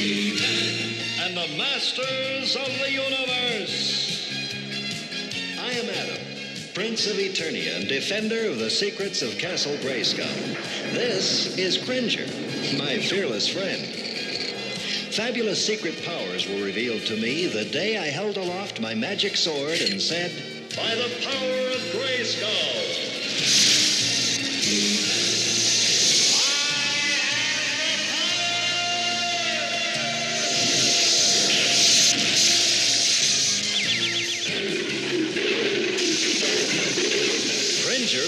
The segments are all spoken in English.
and the masters of the universe. I am Adam, Prince of Eternia and defender of the secrets of Castle Grayskull. This is Cringer, my fearless friend. Fabulous secret powers were revealed to me the day I held aloft my magic sword and said, "By the power of Grayskull!"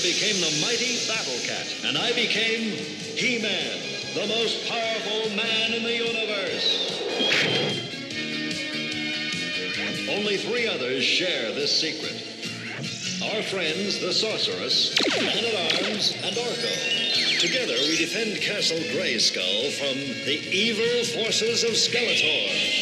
Became the mighty Battle Cat, and I became He-Man, the most powerful man in the universe. Only 3 others share this secret. Our friends, the Sorceress, Man-at-Arms, and Orko. Together, we defend Castle Grayskull from the evil forces of Skeletor.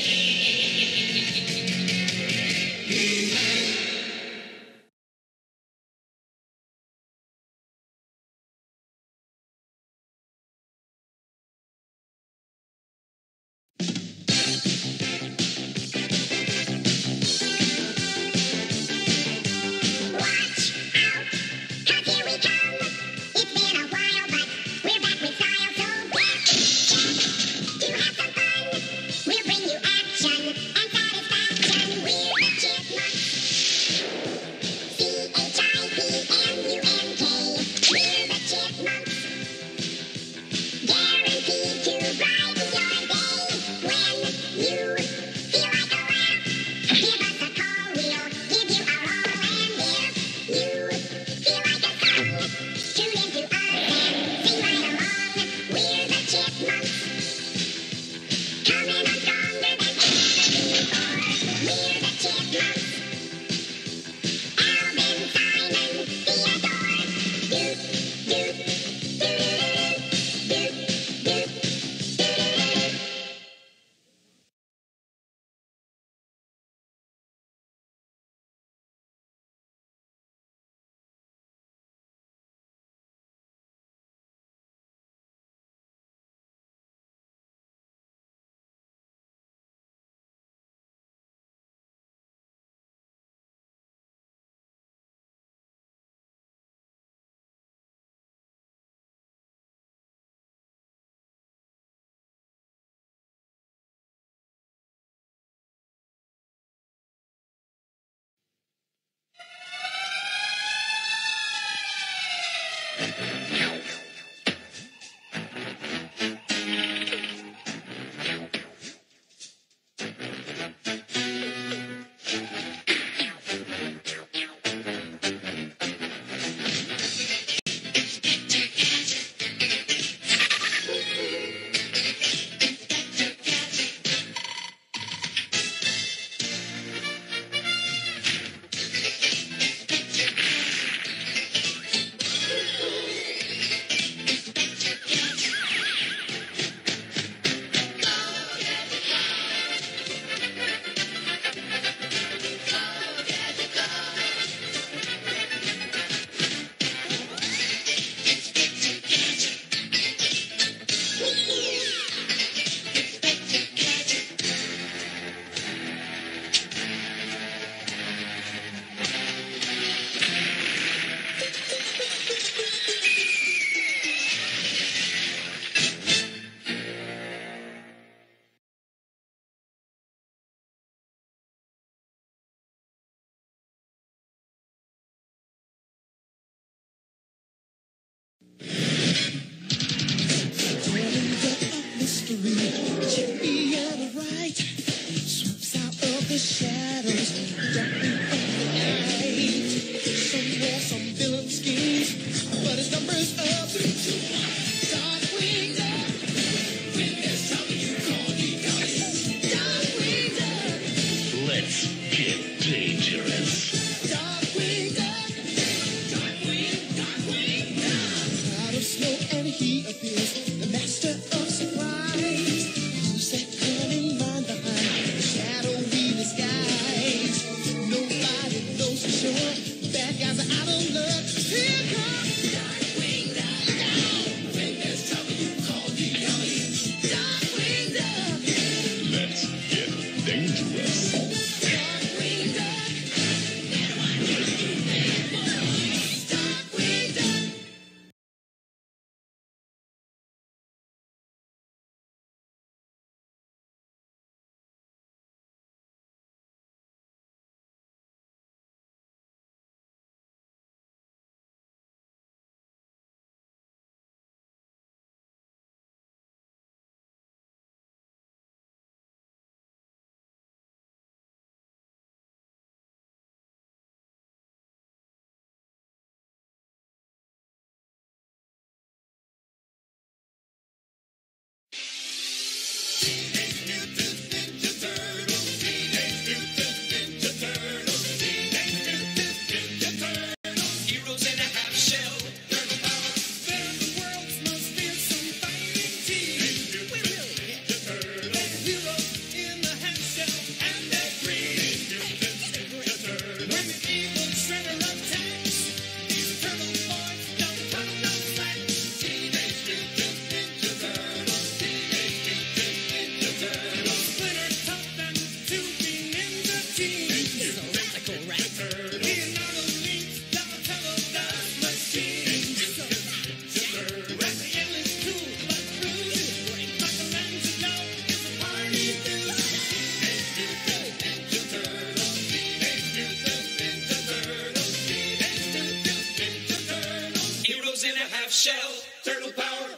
Turtle power.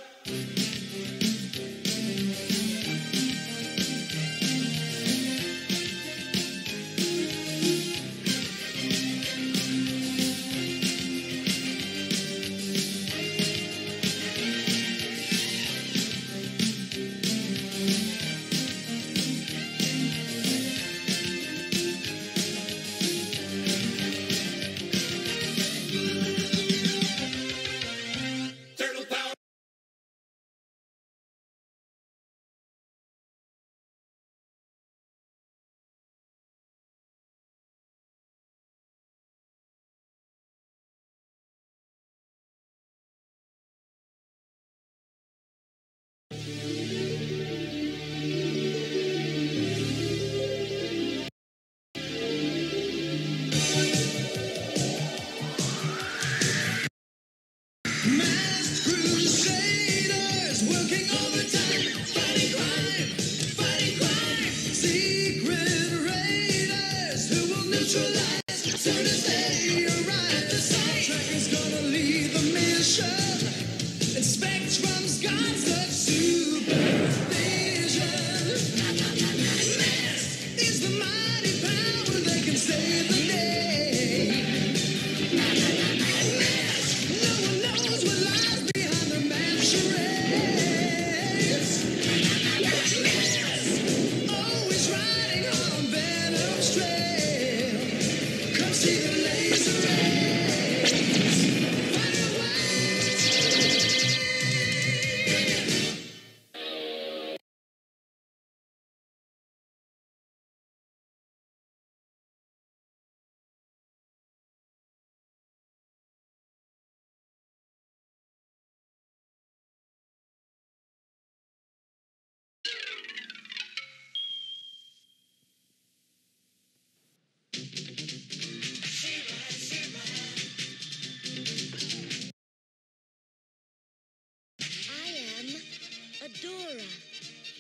Adora,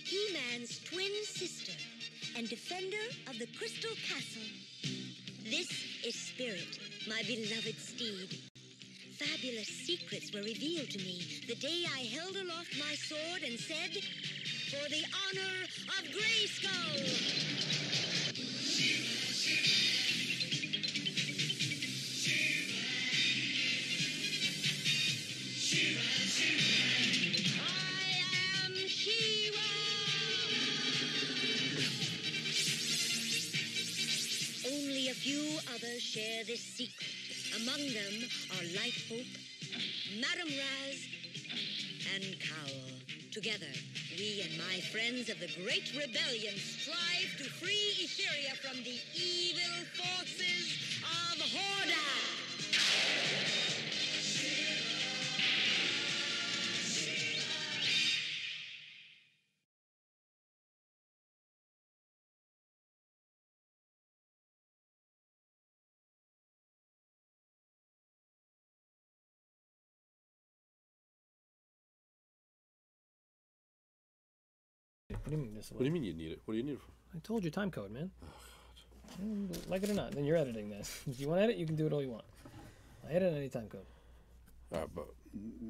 He-Man's twin sister and defender of the Crystal Castle. This is Spirit, my beloved steed. Fabulous secrets were revealed to me the day I held aloft my sword and said, "For the honor of Grayskull!" Few others share this secret. Among them are Light Hope, Madame Raz, and Cowl. Together, we and my friends of the Great Rebellion strive to free Etheria from the evil forces of Hordak. What do you mean this way? What do you mean you need it? What do you need it for? I told you time code, man. Like it or not, then you're editing this. If you want to edit, you can do it all you want. I edit any time code. All right, but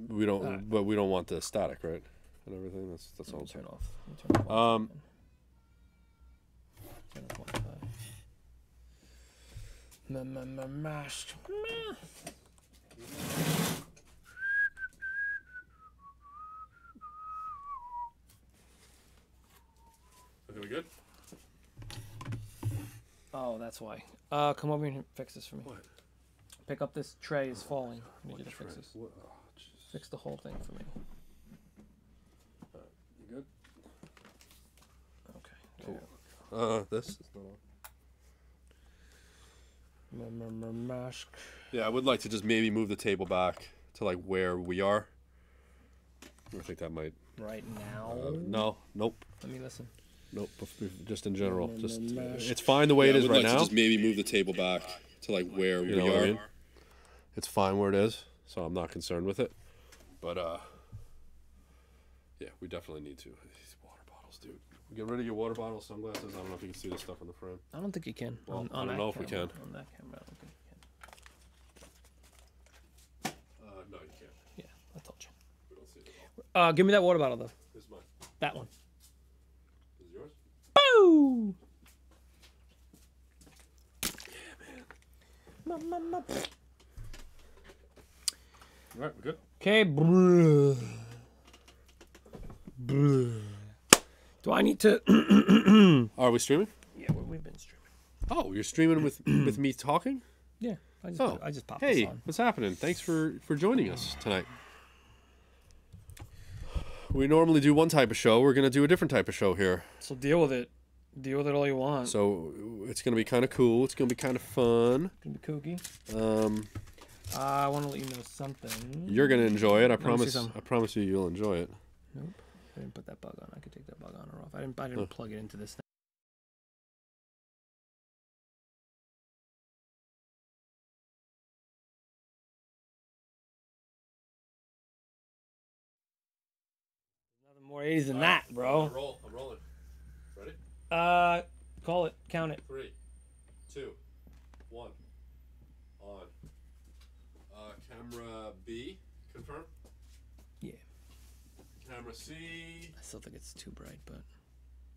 we don't. Right. But we don't want the static, right? And everything. That's all. Turn off. Turn off. Turn off Wi-Fi. Mask. Are we good? Oh, that's why. Come over here and fix this for me. What? Pick up this tray is falling. I need you to tray? fix this. What? Oh, fix the whole thing for me. You good? Okay. Cool. This is not on. Mask. Yeah, I would like to just maybe move the table back to like where we are. I think that might. Right now? No. Nope. Let me listen. Nope. Just in general. Just it's fine the way it is right now. To just maybe move the table back to like where we are. I mean? It's fine where it is, so I'm not concerned with it. But yeah, we definitely need to. These water bottles, dude. Get rid of your water bottles, sunglasses. I don't know if you can see this stuff in the frame. I don't think you can. Well, I don't know if we can. On that camera, I don't think you can. No, you can't. Yeah, I told you. Give me that water bottle though. This is mine. That one. This is yours? Boo! Yeah, man. All right, we're good. Okay. Do I need to? Are we streaming? Yeah, we've been streaming. Oh, you're streaming with me talking? Yeah, I just popped hey, this on. what's happening? Thanks for joining us tonight. We normally do one type of show. We're going to do a different type of show here. So deal with it. Deal with it all you want. So it's going to be kind of cool. It's going to be kind of fun. It's gonna be kooky. I want to let you know something. You're going to enjoy it. I me see promise. some. I promise you, you'll enjoy it. Nope. I didn't put that bug on. I could take that bug on or off. I didn't plug it into this thing. Nothing more 80s than that, bro. I'm rolling. Ready? Call it. Count it. 3, 2, 1. On. Camera B. Confirm. Yeah. Camera C. I still think it's too bright, but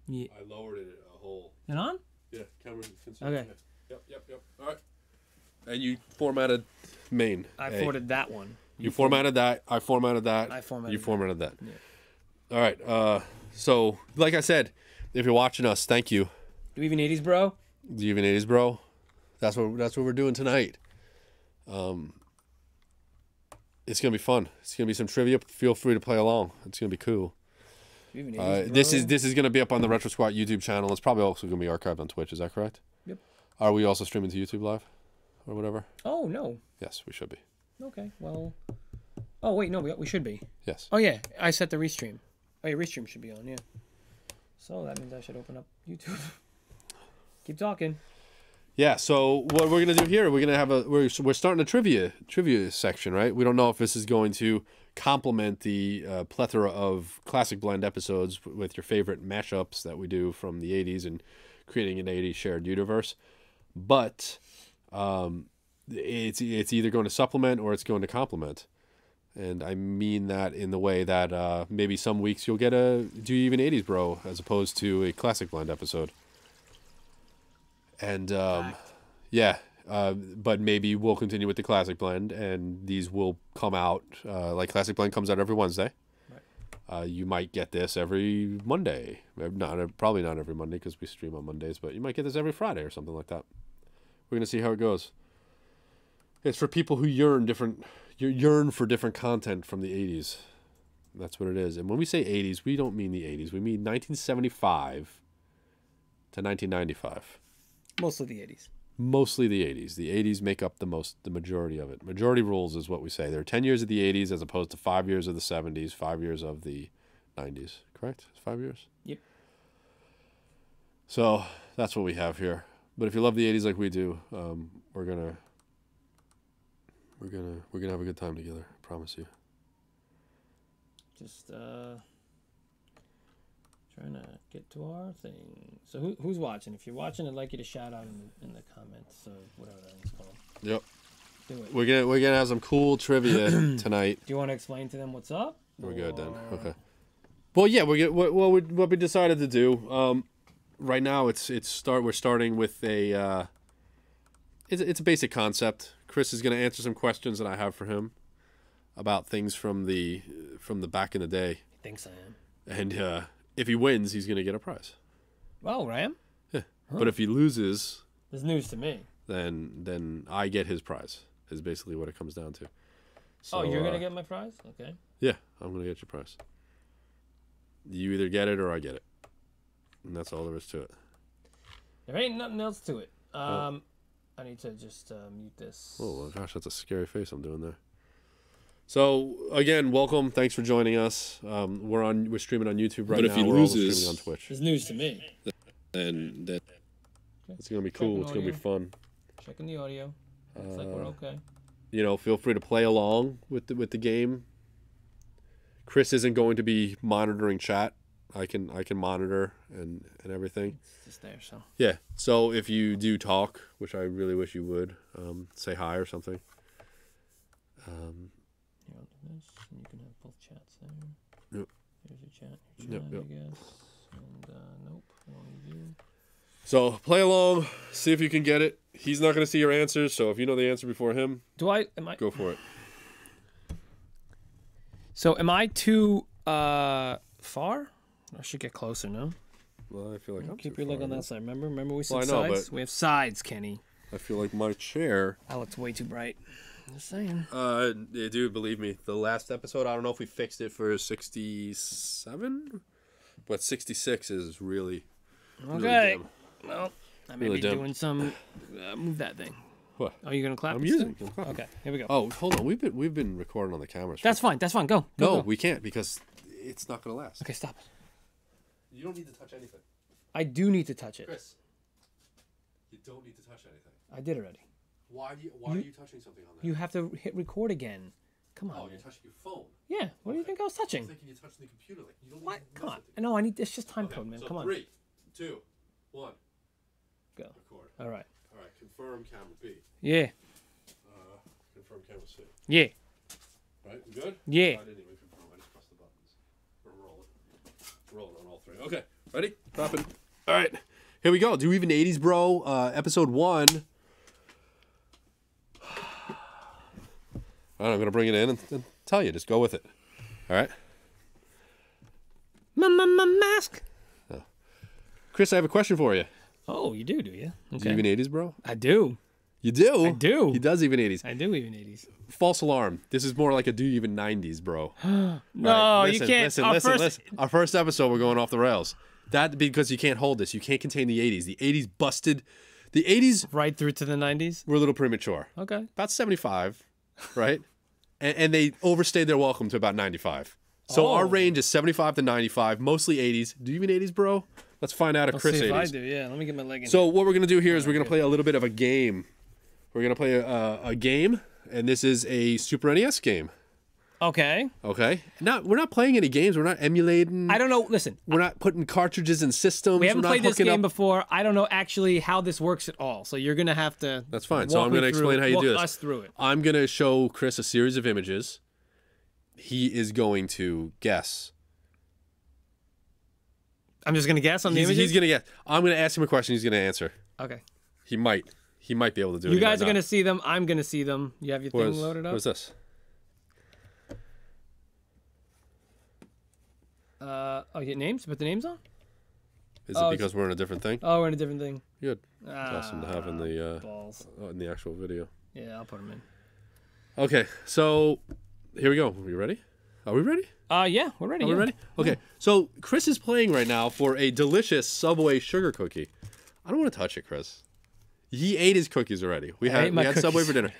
yeah. I lowered it a whole. And on? Yeah, camera. Okay. Yeah. Yep. All right. And you formatted main. I A. forwarded that one. You formatted that. I formatted that. I formatted You formatted that. Yeah. All right. So, like I said, if you're watching us, thank you. Do we even 80s, bro? Do you even 80s, bro? That's what we're doing tonight. It's gonna be fun. It's gonna be some trivia. Feel free to play along. It's gonna be cool. Do we even 80s, bro? This is gonna be up on the Retro Squad YouTube channel. It's probably also gonna be archived on Twitch. Is that correct? Yep. Are we also streaming to YouTube Live, or whatever? Oh no. Yes, we should be. Okay. Well. Oh wait, no, we should be. Yes. Oh yeah, I set the restream. Oh yeah, restream should be on. Yeah. So that means I should open up YouTube. Keep talking. Yeah, so what we're gonna do here, we're gonna have we're starting a trivia section, right? We don't know if this is going to complement the plethora of classic blend episodes with your favorite mashups that we do from the 80s and creating an 80s shared universe, but it's either going to supplement or it's going to complement, and I mean that in the way that maybe some weeks you'll get a Do You Even 80s Bro as opposed to a classic blend episode. And but maybe we'll continue with the classic blend, and these will come out like classic blend comes out every Wednesday. Right. You might get this every Monday. Probably not every Monday because we stream on Mondays, but you might get this every Friday or something like that. We're gonna see how it goes. It's for people who yearn for different content from the 80s. That's what it is. And when we say 80s, we don't mean the 80s. We mean 1975 to 1995. Mostly the 80s. Mostly the 80s. The 80s make up the majority of it. Majority rules is what we say. There are 10 years of the 80s as opposed to 5 years of the 70s, 5 years of the 90s. Correct? It's 5 years? Yep. So that's what we have here. But if you love the 80s like we do, we're gonna have a good time together. I promise you. Just trying to get to our thing. So who's watching? If you're watching, I'd like you to shout out in the comments of whatever that thing's called. Yep. Do it. We're gonna have some cool trivia tonight. Do you want to explain to them what's up? We're good then. Okay. Well, yeah, what we decided to do. Right now, we're starting with a. It's a basic concept. Chris is gonna answer some questions that I have for him about things from the back in the day. He thinks I am. And if he wins, he's gonna get a prize. Oh, Ram? Yeah. Huh. But if he loses, this is news to me. Then I get his prize. Is basically what it comes down to. So, oh, you're gonna get my prize? Okay. Yeah, I'm gonna get your prize. You either get it or I get it, and that's all there is to it. There ain't nothing else to it. I need to just mute this. Oh gosh, that's a scary face I'm doing there. So again, welcome. Thanks for joining us. We're streaming on YouTube right now. But if he loses, streaming on Twitch. It's news to me. And that it's gonna be cool. It's gonna be fun. Checking the audio. Looks like we're okay. You know, feel free to play along with the game. Chris isn't going to be monitoring chat. I can monitor and everything. It's just there, so. Yeah. So if you do talk, which I really wish you would, say hi or something. Here, I'll do this, and you can have both chats there. Yep, I yep. guess. And nope, I don't need you. So play along, see if you can get it. He's not going to see your answers, so if you know the answer before him, Am I? go for it. So am I too far? I should get closer, no? Well, I feel like I'm Keep too your leg far, on man. that side. Remember we said Well, I know, sides? but- We have sides, Kenny. I feel like my chair. That looks way too bright. Just saying. Yeah, dude, believe me, the last episode, I don't know if we fixed it for 67, but 66 is really Okay. dim. Well, I may Really be dim. doing some. Move that thing. What? Are you gonna clap? I'm it using still? it. I'm clapping. Okay, here we go. Oh, hold on. We've been recording on the cameras. That's fine. That's fine. Go. no, Go. we can't because it's not gonna last. Okay, stop. You don't need to touch anything, I do need to touch it. Chris. You don't need to touch anything. I did already. Why are you touching something on there? You have to hit record again. Come on. Oh, man. you're touching your phone. Yeah. What do you think I was I'm touching? thinking you're touching the computer. Like you don't What? need to Come mess on. with it. No, I need. It's just time Okay, code, man. so Come on. 3, 2, 1. Go. Record. All right. All right. Confirm camera B. Yeah. Confirm camera C. Yeah. Right? We good? Yeah. I didn't even confirm. I just pressed the buttons. We're rolling. Rolling on all 3. Okay. Ready? Dropping. All right. Here we go. Do even 80s, bro. Episode 1. All right, I'm gonna bring it in and tell you. Just go with it. All right. Mask. Chris, I have a question for you. Oh, you do you? Do Okay. you even 80s, bro? I do. You do? I do. He does even 80s. I do even 80s. False alarm. This is more like a do you even 90s, bro. No, Right, you can't. Listen. Our first episode, we're going off the rails. That because you can't hold this. You can't contain the 80s. The 80s busted. The 80s Right through to the 90s. were a little premature. Okay. About 75, right? and they overstayed their welcome to about 95. So our Oh. range is 75 to 95, mostly 80s. Do you even 80s, bro? Let's find out if Let's Chris see if 80s. I do. Yeah. Let me get my leg in. So what we're gonna do here is we're gonna play a little bit of a game. We're gonna play a game, and this is a Super NES game. Okay. Okay. Now we're not playing any games. We're not emulating. I don't know. Listen, We're not putting cartridges in systems. we haven't we're not played this hooking game up. before. I don't know actually how this works at all. So you're gonna have to. That's fine. So walk I'm me gonna through- explain how you do walk this. us through it. I'm gonna show Chris a series of images. He is going to guess. I'm just gonna guess on the He's images. gonna guess. I'm gonna ask him a question. He's gonna answer. Okay. He might be able to do it. You He might guys are not. gonna see them. I'm gonna see them. You have your What thing is- loaded up. What is this? Oh, you get names? Put the names on. Is Oh, it because we're in a different thing? Oh, we're in a different thing. Good. It's awesome to have in the Balls. in the actual video. Yeah, I'll put them in. Okay, so here we go. Are you ready? Are we ready? Yeah, we're ready. Are we yeah. ready? Okay, so Chris is playing right now for a delicious Subway sugar cookie. I don't want to touch it, Chris. He ate his cookies already. We ate had my Subway cookies. for dinner.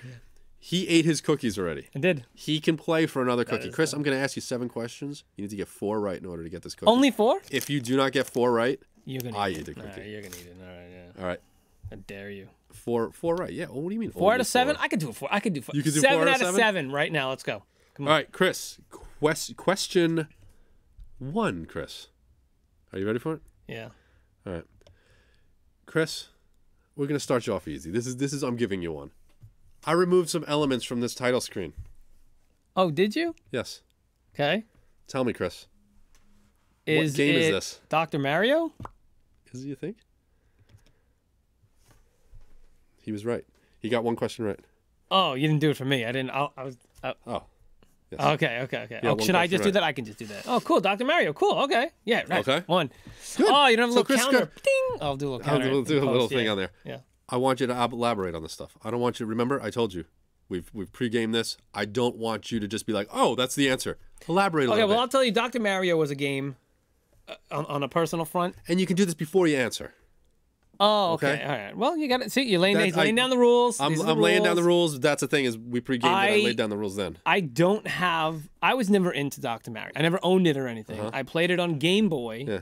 He ate his cookies already. I did. He can play for another cookie. is Chris, I'm going to ask you 7 questions. You need to get 4 right in order to get this cookie. Only 4? If you do not get 4 right, You're gonna. I eat eat the it. All cookie. right, you're gonna eat it. All right, yeah. all right, I dare you. 4 right. Yeah. Well, what do you mean? 4 out only of 7? 4? I could do 4. I could do 4. You could do 7 4 out out of of 7? 7 right now. Let's go. Come on. All right, Chris. Question 1, Chris. Are you ready for it? Yeah. All right. Chris, we're going to start you off easy. This is I'm giving you one. I removed some elements from this title screen. Oh, did you? Yes. Okay. Tell me, Chris. Is what game is it this? Dr. Mario? Is it, you think? He was right. He got 1 question right. Oh, you didn't do it for me. I didn't. I was. Oh. Yes. Okay. Yeah, Oh, 1 should I question just do right. that? I can just do that. Oh, cool. Dr. Mario. Cool. Okay. Yeah. Right. Okay. 1. Good. Oh, you don't have a So little Chris counter. got- Ding. I'll do a little I'll counter. do in a little post, thing yeah. on there. Yeah. I want you to elaborate on this stuff. I don't want you to remember. I told you. We've pre-gamed this. I don't want you to just be like, "Oh, that's the answer." Elaborate a Okay. little Well, bit. I'll tell you. Dr. Mario was a game on a personal front. And you can do this before you answer. Oh, okay. Okay. All right. Well, you got to see. You're laying, That's- he's laying down the rules. I'm These are the laying down the rules. rules. That's the thing is we pre-gamed it. I laid down the rules then. I don't have. I was never into Dr. Mario. I never owned it or anything. I played it on Game Boy Yeah.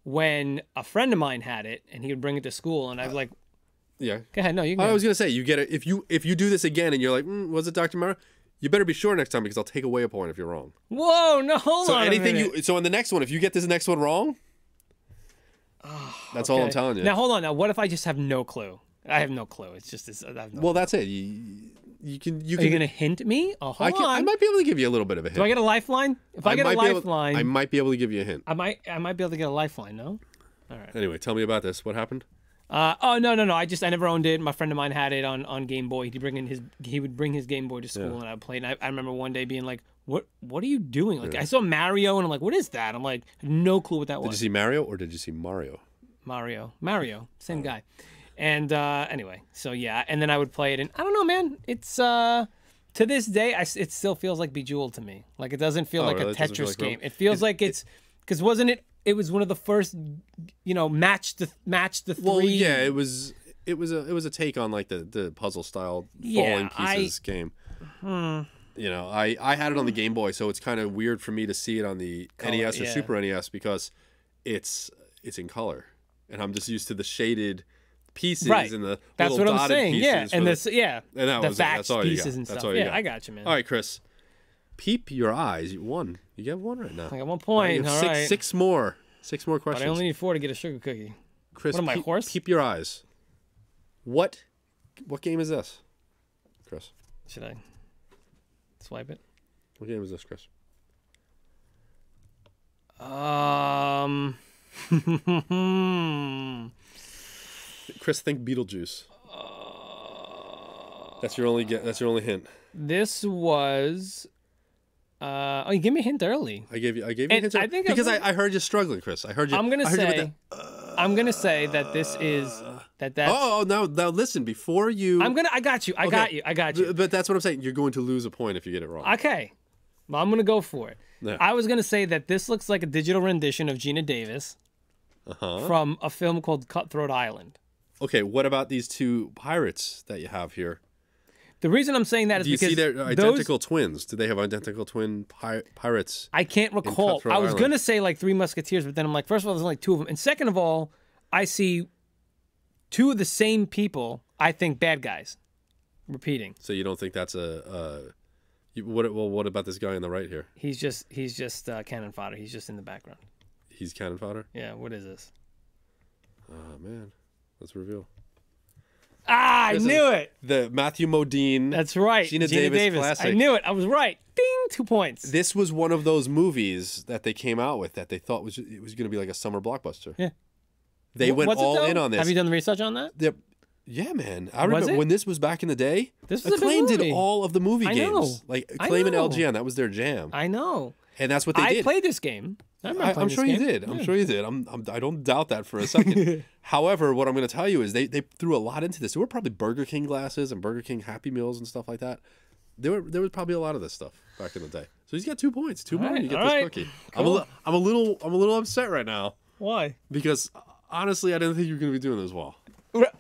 when a friend of mine had it, and he would bring it to school, and I'd be like, Yeah. "Go ahead, no, you can." I was gonna say you get it if you do this again and you're like, was it Dr. Mario? You better be sure next time because I'll take away a point if you're wrong. Whoa, no, hold So on. anything a minute. so in the next one, if you get this next one wrong, that's all I'm Okay. telling you. Now hold on. Now what if I just have no clue? I have no clue. It's just this. Well, that's it. You can. Are you gonna hint me? Oh, hold on. I might be able to give you a little bit of a hint. Do I get a lifeline? If I get a lifeline, I might be able to give you a hint. I might be able to get a lifeline. No. All right. Anyway, tell me about this. What happened? Oh no. I never owned it. My friend of mine had it on Game Boy. He would bring his Game Boy to school and I would play it. And I remember one day being like, What are you doing? Like I saw Mario and I'm like, what is that? I'm like, no clue what that was. Did you see Mario or did you see Mario? Mario, same guy. And anyway, so yeah, and then I would play it, and I don't know, man. It's to this day, it still feels like Bejeweled to me. Like it doesn't feel like really? a Tetris game. It feels like it's because wasn't it? It was one of the first, match the three. Well, yeah, it was a take on like the puzzle style falling pieces game. I had it on the Game Boy, so it's kind of weird for me to see it on the NES or Super NES because it's in color, and I'm just used to the shaded pieces and the that's little what I'm dotted saying. pieces. Yeah, and and that the was fact that's all you pieces got. and That's stuff. all you Yeah, got. I got you, man. All right, Chris. Peep your eyes. You won. You get one right now. I got 1 point. All right, six more questions. But I only need 4 to get a sugar cookie. Chris, what am I, horse? Peep your eyes. What game is this, Chris? Should I swipe it? What game is this, Chris? Chris, think Beetlejuice. That's your only hint. This was. You gave me a hint early. I gave you a hint because I heard you struggling, Chris. I heard you. I'm gonna say that this is that's. Oh, now listen. Before you, I got you. I got you. But that's what I'm saying. You're going to lose a point if you get it wrong. Okay, well, I'm gonna go for it. Yeah. I was gonna say that this looks like a digital rendition of Gina Davis from a film called Cutthroat Island. Okay, what about these two pirates that you have here? The reason I'm saying that is because because see they're identical twins. Do they have identical twin pirates? I can't recall. I was gonna say like Three Musketeers, but then I'm like, first of all, there's only 2 of them, and second of all, I see 2 of the same people. I think bad guys repeating. So you don't think that's what about this guy on the right here? He's just cannon fodder. He's just in the background. He's cannon fodder? Yeah. What is this? Oh man, let's reveal. I knew it. The Matthew Modine. That's right. Gina Davis classic. I knew it. I was right. Ding, 2 points. This was one of those movies that they came out with that they thought was going to be like a summer blockbuster. Yeah. They went all in on this. Have you done the research on that? Yeah, man. I remember when this was back in the day. This was Acclaim a big movie. did all of the movie I games. know. Like Acclaim and LGN, that was their jam. I know. And that's what they did. I played this game. I'm sure you did. I'm sure you did. I don't doubt that for a second. However, what I'm going to tell you is they threw a lot into this. There were probably Burger King glasses and Burger King Happy Meals and stuff like that. There was probably a lot of this stuff back in the day. So he's got 2 points. 2 more, and you get this cookie. Cool. I'm a little upset right now. Why? Because honestly, I didn't think you were going to be doing this well.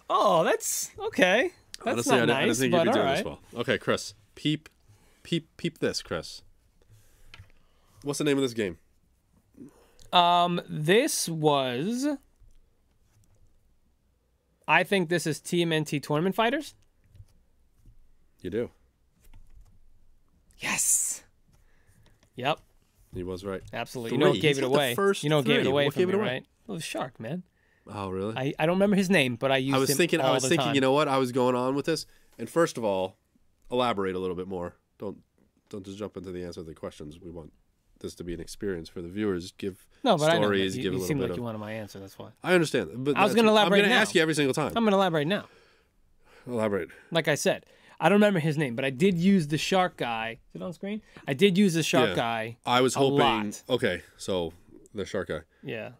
Oh, that's okay. That's honestly, not I didn't nice, think you'd be but doing all this right. well. Okay, Chris, peep this, Chris. What's the name of this game? This was. I think this is TMNT Tournament Fighters. You do. Yes. Yep. He was right. Absolutely. You know what gave it away? You know what gave it away from me, right? Well, the shark, man. Oh, really? I don't remember his name, but I used him all the time. I was thinking, you know what? I was going on with this. And first of all, elaborate a little bit more. Don't just jump into the answer to the questions. We want this to be an experience for the viewers. Give stories, I know, give a little bit you seemed like you wanted my answer, that's why. I understand. But I was going to elaborate now. I'm going to ask you every single time. I'm going to elaborate now. Elaborate. Like I said, I don't remember his name, but I did use the shark guy. Is it on screen? I did use the shark guy. I was hoping. A lot. Okay, so the shark guy. Yeah.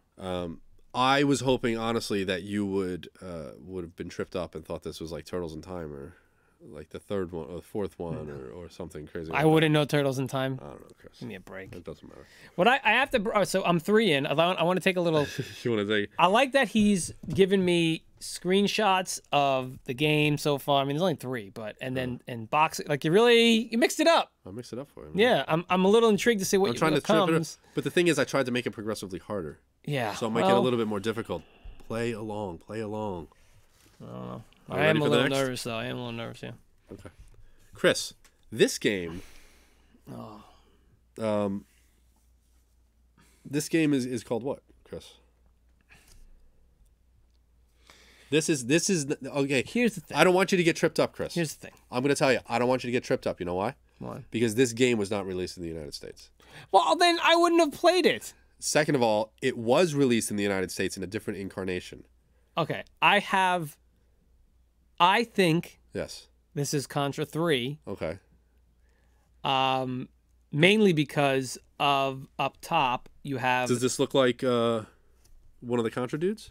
I was hoping, honestly, that you would have been tripped up and thought this was like Turtles in Time or like the third one or the fourth one or something crazy. I wouldn't know Turtles in Time. I don't know, Chris. Give me a break. It doesn't matter. What I have to. So I'm 3 in. I want to take a little. You want to take? I like that he's given me screenshots of the game so far. I mean, there's only 3, but and boxing. Like you mixed it up. I mixed it up for you. Man. Yeah, I'm a little intrigued to see what I'm trying to comes. trip it up. But the thing is, I tried to make it progressively harder. Yeah. So I'll make it a little bit more difficult. Play along. I don't know. Are I am you a ready for the little next? nervous though. I am a little nervous. Yeah. Okay. Chris, this game. This game is called what, Chris? This is okay. Here's the thing. I don't want you to get tripped up, Chris. Here's the thing. I'm going to tell you, I don't want you to get tripped up. You know why? Why? Because this game was not released in the United States. Well, then I wouldn't have played it. Second of all, it was released in the United States in a different incarnation. Okay, I think Yes. this is Contra 3. Okay. Mainly because of up top you have Does this look like one of the Contra dudes?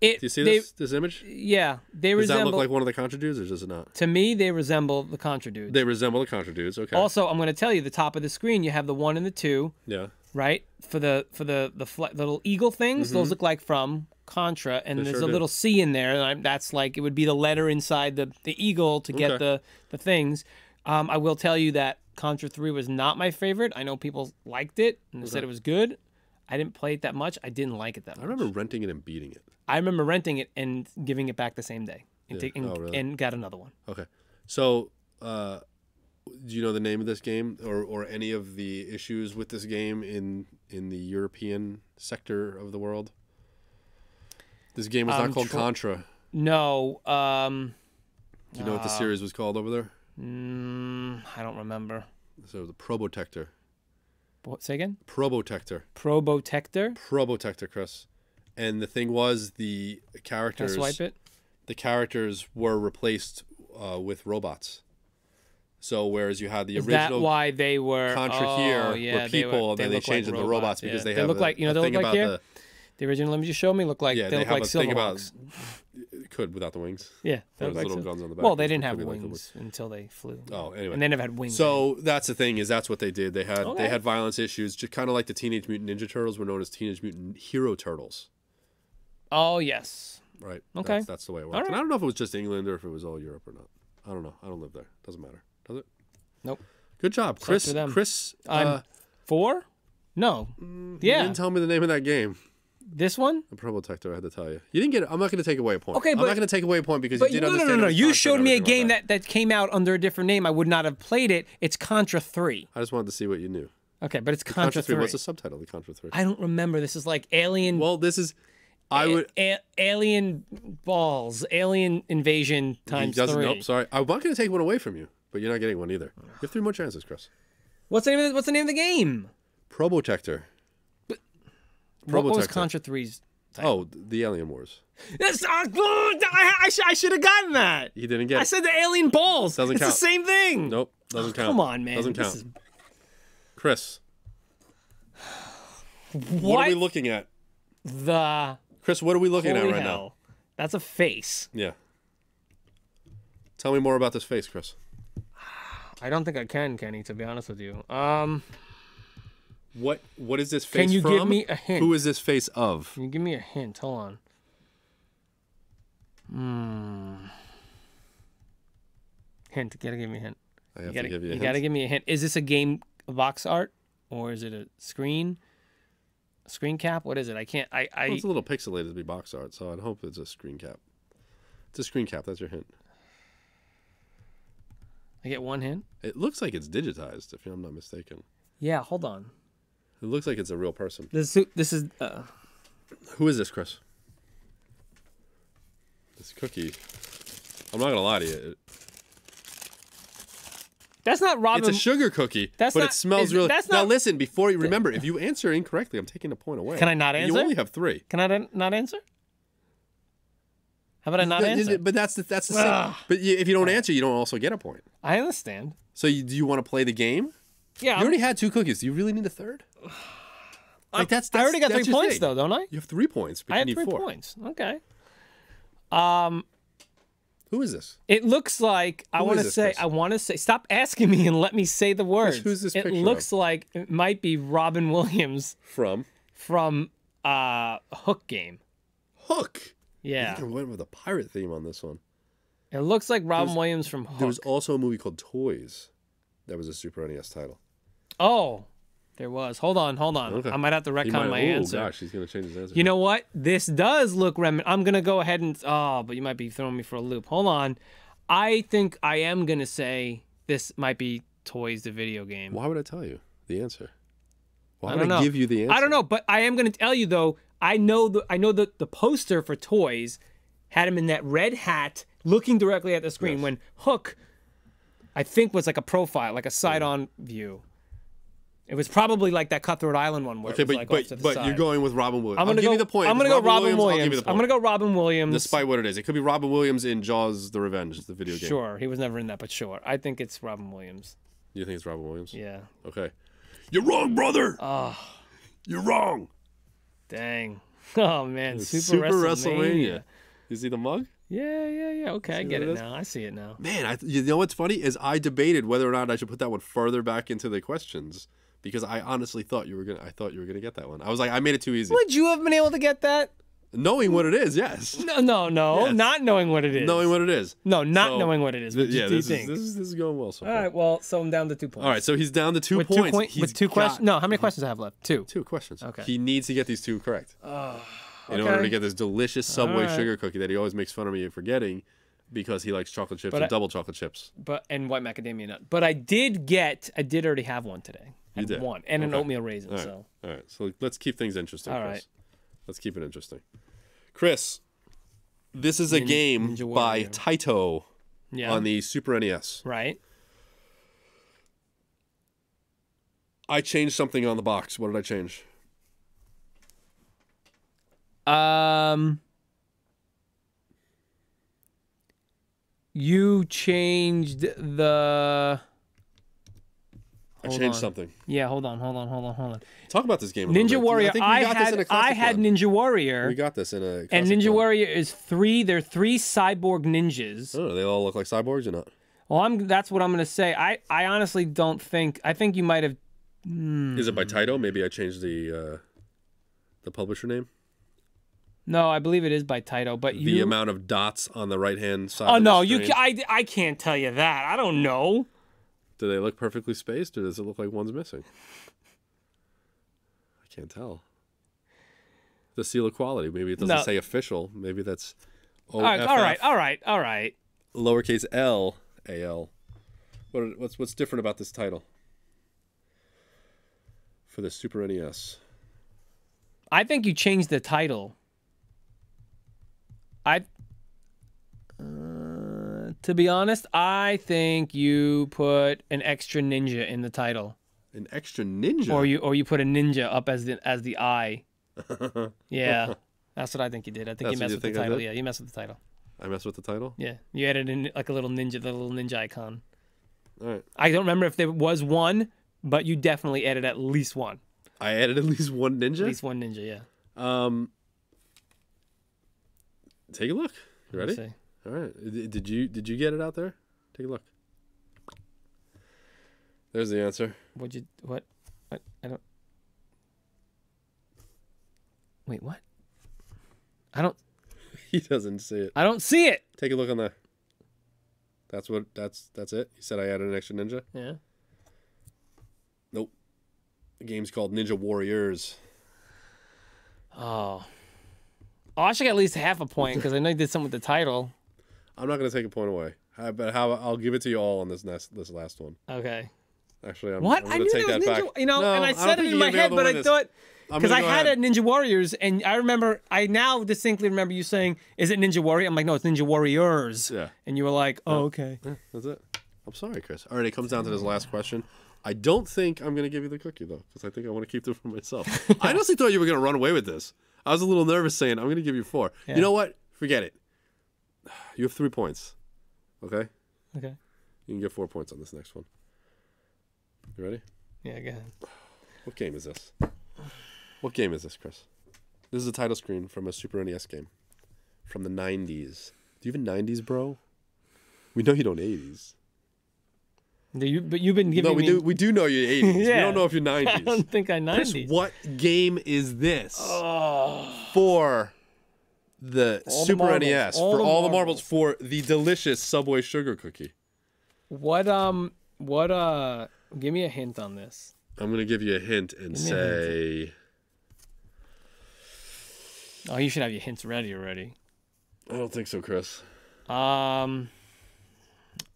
it. Do you see this image? Yeah, they Does resemble. that look like one of the Contra dudes, or does it not? To me, they resemble the Contra dudes. They resemble the Contra dudes. Okay. Also, I'm going to tell you, the top of the screen, you have the 1 and the 2, Yeah. right? For the little eagle things, those look like from Contra, and They there's sure a do. little C in there. And that's like it would be the letter inside the eagle to get Okay. the things. I will tell you that Contra 3 was not my favorite. I know people liked it and they said it was good. I didn't play it that much. I didn't like it that much. I remember renting it and beating it. I remember renting it and giving it back the same day and, Yeah. Oh, really? and got another one. Okay. So, do you know the name of this game or any of the issues with this game in the European sector of the world? This game was not called Contra. No. Do you know what the series was called over there? I don't remember. So the Probotector. What, say again? Probotector. Probotector. Probotector, Chris. And the thing was, the Can I characters. swipe it? The characters were replaced with robots. So whereas you had the Is original that why they were Contra here were people, and then they changed them to robots because they have look like, you know, a they thing look like about here. The original image you showed me look like yeah, they look have like a thing Silverhawks. it could without the wings. Yeah, they Those look like little guns on the back. Well, they which didn't could have be like the wings until they flew. Oh, anyway. And they never had wings. So that's the thing, is that's what they did. They had Okay. they had violence issues, just kind of like the Teenage Mutant Ninja Turtles were known as Teenage Mutant Hero Turtles. Oh yes. Right. Okay. That's the way it works. All right. And I don't know if it was just England or if it was all Europe or not. I don't know. I don't live there. Doesn't matter. Does it? Nope. Good job, Chris. for them. Chris, I'm 4? No. you Yeah. didn't tell me the name of that game. This one? The Probotector, I had to tell you. You didn't get it. I'm not going to take away a point. Okay, I'm but- not going to take away a point because But you did no, understand. no. it was You Contra showed and me a everything game like that came out under a different name. I would not have played it. It's Contra 3. I just wanted to see what you knew. Okay, but it's Contra 3. What's the subtitle of Contra 3? I don't remember. This is like Alien. Well, this is. I would. Alien balls. Alien invasion He times doesn't. 3. Nope. Sorry, I'm not going to take one away from you, but you're not getting one either. You have 3 more chances, Chris. What's the name of the game? Probotector. What was Probotector. Contra 3's? Oh, the Alien Wars. That's, I should have gotten that. You didn't get I it. said the alien balls. Doesn't it's count. the same thing. Nope, doesn't count. Come on, man. Doesn't This count. is- Chris, What? what are we looking at? The Chris, what are we looking holy at right hell. That's a face. now? Yeah. Tell me more about this face, Chris. I don't think I can, Kenny, to be honest with you. What is this face Can you from? give me a hint? Who is this face of? Can you give me a hint? Hold on. Hint. You gotta give me a hint. I have You gotta, to give you a you hint. gotta give me a hint. Is this a game box art or is it a screen? A screen cap? What is it? I can't. Well, it's a little pixelated to be box art, so I'd hope it's a screen cap. It's a screen cap. That's your hint. I get one hint. It looks like it's digitized, if I'm not mistaken. Yeah. Hold on. It looks like it's a real person. This is. Who is this, Chris? This cookie. I'm not gonna lie to you. That's not Robin. It's a sugar cookie, That's but not- it smells is- really. that's Now not- listen, before you remember, if you answer incorrectly, I'm taking a point away. Can I not You answer? only have 3. Can I not answer? How about I not answer? But that's the same. But if you don't answer, you don't also get a point. I understand. So do you want to play the game? Yeah. You already had 2 cookies. Do you really need a third? Like that's I already got 3 that's your points thing. though, don't I? You have 3 points, but I you had need 3 4. points. Okay. Who is this? It looks like I Who want is to this, say. Chris? I want to say. Stop asking me and let me say the words. who's this It picture looks of? like it might be Robin Williams From from Hook game. Hook. Yeah. You went with a pirate theme on this one. It looks like Robin Williams from Hook. There was also a movie called Toys. That was a Super NES title. Oh, there was. Hold on. Okay. I might have to retcon my answer. Oh gosh, he's gonna change his answer. You know what? This does look I'm gonna go ahead and but you might be throwing me for a loop. Hold on. I think I am gonna say this might be Toys the video game. Why would I tell you the answer? Why I would don't I know. give you the answer? I don't know, but I am gonna tell you though. I know the poster for Toys had him in that red hat, looking directly at the screen. Yes. When Hook, I think, was like a profile, like a side-on view. It was probably like that Cutthroat Island one where Okay, it was like off to the but side. you're going with Robin Williams. I'm gonna I'll give go, you the point. I'm gonna go Robin I'll give you Williams. the point. I'm gonna go Robin Williams. Despite what it is, it could be Robin Williams in Jaws: The Revenge, the video game. Sure, he was never in that, but sure. I think it's Robin Williams. You think it's Robin Williams? Yeah. Okay. You're wrong, brother. Oh, You're wrong. dang. Oh man, Super WrestleMania. You see the mug? Yeah. Okay, I get what it it is? now. I see it now. Man, you know what's funny is I debated whether or not I should put that one further back into the questions because I honestly thought you were gonna. I thought you were gonna get that one. I was like, I made it too easy. Would you have been able to get that? Knowing what it is, yes. No, Yes. not knowing what it is. Knowing what it is. No, not So, knowing what it is. What Yeah, do you this think? is going well so All far. right, well, so I'm down to 2 points. All right, so he's down to 2 with points. 2 points. With 2 questions. No, how many questions I have left? 2. 2 questions. Okay. He needs to get these 2 correct. In order okay. to get this delicious Subway right. sugar cookie that he always makes fun of me for getting because he likes chocolate chips But and double chocolate chips. And white macadamia nut. But I did already have one today. I had did? one and an Okay. oatmeal raisin. All right. So All right. So let's keep things interesting, All Chris. right. Let's keep it interesting. Chris, this is a game Ninja by Warrior. Taito yeah, on the Super NES. right. I changed something on the box. What did I change? You changed the. I Hold changed on. something. Yeah, hold on. Talk about this game. A little Ninja bit. Warrior. I think we got this in a I classic had one. Ninja Warrior. We got this in a. And classic Ninja one. Warrior is 3. They're 3 cyborg ninjas. Oh, they all look like cyborgs or not? Well, that's what I'm gonna say. I honestly don't think. I think you might have. Is it by Taito? Maybe I changed the publisher name. No, I believe it is by Taito. But The amount of dots on the right hand side. Oh of the no, screen. I can't tell you that. I don't know. Do they look perfectly spaced, or does it look like one's missing? I can't tell. The seal of quality. Maybe it doesn't No. say official. Maybe that's All right, all right. lowercase L AL. What's different about this title for the Super NES? I think you changed the title. To be honest, I think you put an extra ninja in the title, An extra ninja. or you put a ninja up as the eye. Yeah, that's what I think you did. I think That's you what messed you with the think I title. did? Yeah, you messed with the title. I messed with the title. Yeah, you added in like a little ninja, the little ninja icon. All right. I don't remember if there was one, but you definitely added at least one. I added at least one ninja. At least one ninja, yeah. Take a look. You ready? Let's see. All right. Did you get it out there? Take a look. There's the answer. What? I don't. Wait, what? I don't. He doesn't see it. I don't see it. Take a look on there. That's it. You said I added an extra ninja? Yeah. Nope. The game's called Ninja Warriors. Oh, I should get at least half a point because I know you did something with the title. I'm not going to take a point away. But I'll give it to you all on this last one. Okay. Actually, I'm What? going I to knew take that was that Ninja. back. You know, No, and I don't said think it in you're my gonna be head, able to but win I this. thought I'm because gonna I go had ahead. a Ninja Warriors, and I remember. I now distinctly remember you saying, "Is it Ninja Warrior?" I'm like, "No, it's Ninja Warriors." Yeah. And you were like, "Oh, okay." Yeah, that's it. I'm sorry, Chris. All right, it comes down to this last question. I don't think I'm going to give you the cookie, though, because I think I want to keep them for myself. I honestly thought you were going to run away with this. I was a little nervous saying, I'm going to give you 4. Yeah. You know what? Forget it. You have 3 points. Okay? Okay. You can get 4 points on this next one. You ready? Yeah, go ahead. What game is this? What game is this, Chris? This is a title screen from a Super NES game from the 90s. Do you even 90s, bro? We know you don't 80s. But you've been giving No, me. we do know you're 80s. We Yeah. don't know if you're 90s. I don't think I Chris, 90s. what game is this for the All the Super marbles. NES? All For the all the marbles. marbles for the delicious Subway sugar cookie. What give me a hint on this. I'm gonna give you a hint and Give me a say Oh, you should have your hints ready already. I don't think so, Chris.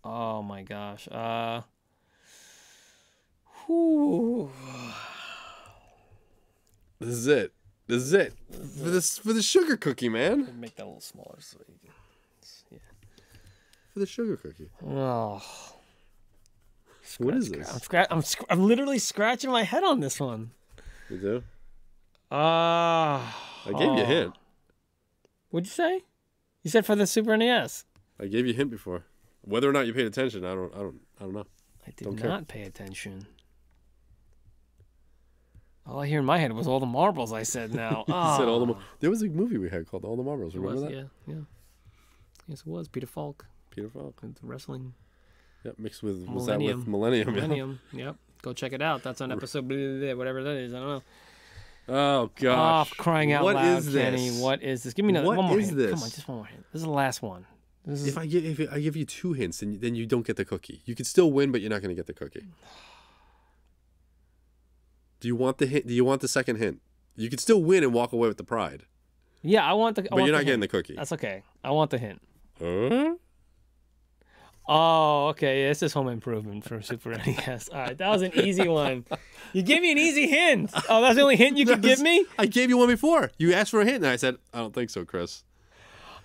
Oh my gosh. Whew. This is it. This is it for the sugar cookie, man. Make that a little smaller so you can. Yeah. For the sugar cookie. Oh. What is this? I'm literally scratching my head on this one. You do? I gave you a hint. What'd you say? You said for the Super NES. I gave you a hint before. Whether or not you paid attention, I don't know. I did not pay attention. All I hear in my head was all the marbles I said now. You said all the there was a movie we had called All the Marbles. Remember that? Yeah. Yes, it was. Peter Falk. Peter Falk. It's wrestling. Yep, mixed with Millennium. was that with Millennium? Millennium. Yep. Go check it out. That's on episode whatever that is. I don't know. Oh gosh! Oh, crying out what loud, is Kenny! this? What is this? Give me another What one more is hint. this? Come on, just one more hint. This is the last one. If I give you 2 hints, then you don't get the cookie. You could still win, but you're not going to get the cookie. Do you want the hint? Do you want the second hint? You could still win and walk away with the pride. Yeah, I want the. But you're not getting the cookie. That's okay. I want the hint. Huh? Oh, okay. This is Home Improvement for Super NES. All right, that was an easy one. You gave me an easy hint. Oh, that's the only hint you could give me? I gave you one before. You asked for a hint, and I said, I don't think so, Chris.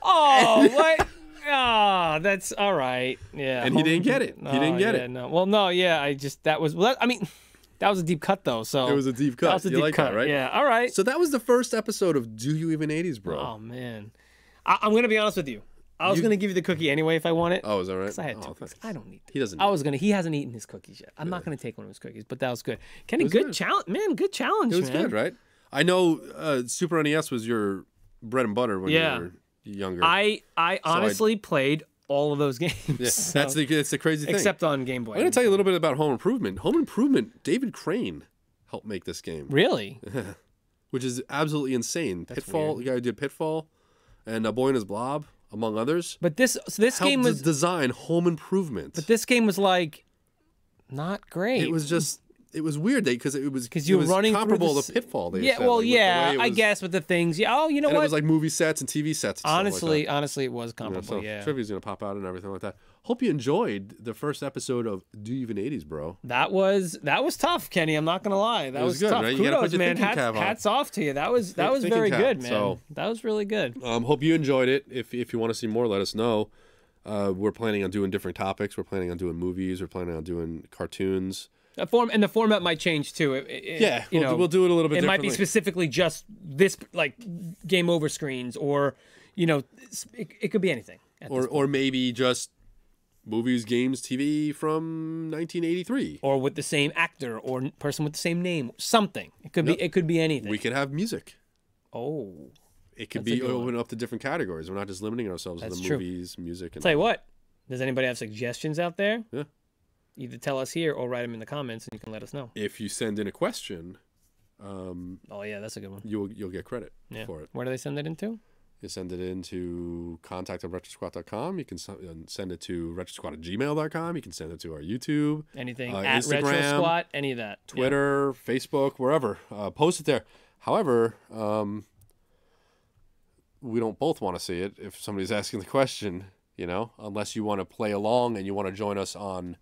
Oh, what? Oh, that's all right. Yeah. And he didn't get it. He didn't get it. No. Well, no. Yeah. That was a deep cut though. So it was a deep cut. That was a you deep like cut, that, right? Yeah. All right. So that was the first episode of Do You Even 80's, bro? Oh man, I'm gonna be honest with you. I was gonna give you the cookie anyway if I want it. Oh, is that right? 'Cause I had to. Thanks. I don't need. He doesn't. He hasn't eaten his cookies yet. I'm not gonna take one of his cookies, but that was good. Kenny, good challenge, man. Good challenge. It was good, right? I know Super NES was your bread and butter when you were younger. I honestly played all of those games. Yeah, so, that's the crazy thing. Except on Game Boy. I'm going to tell you a little bit about Home Improvement. Home Improvement, David Crane helped make this game. Really? Which is absolutely insane. That's Pitfall, weird. the guy who did Pitfall and Boy and His Blob, among others. But this game was design Home Improvement. But this game was like not great. It was just it was weird because it was you were running comparable through to Pitfall. They yeah, said, well, like, yeah, I guess with the things. Yeah, oh, you know and what? It was like movie sets and TV sets. And honestly, stuff like that. honestly, it was comparable. Yeah, trivia's gonna pop out and everything like that. Hope you enjoyed the first episode of Do You Even 80's, bro. That was tough, Kenny. I'm not gonna lie. That was good, tough. right? You gotta Kudos, put your man. thinking cap on. Hats off to you. That was Thinking very cap. good, man. So, that was really good. Hope you enjoyed it. If you want to see more, let us know. We're planning on doing different topics. We're planning on doing movies. We're planning on doing cartoons. The format might change too. We'll do it a little bit. It might be differently. specifically just this, like game over screens, or it could be anything. Or maybe just movies, games, TV from 1983. Or with the same actor or person with the same name. Something. It could be. It could be anything. We could have music. Oh. It could That's a be good one. open up to different categories. We're not just limiting ourselves to the true. movies, music. And Tell you what. Does anybody have suggestions out there? Yeah. Either tell us here or write them in the comments, and you can let us know. If you send in a question, Oh yeah, that's a good one. you'll get credit for it. Where do they send it into? You send it into contact@retrosquad.com. You can send it to retrosquad@gmail.com. You can send it to our YouTube, Anything at Instagram, Retro Squat, any of that. Twitter, Facebook, wherever. Post it there. However, we don't both want to see it if somebody's asking the question, unless you want to play along and you want to join us on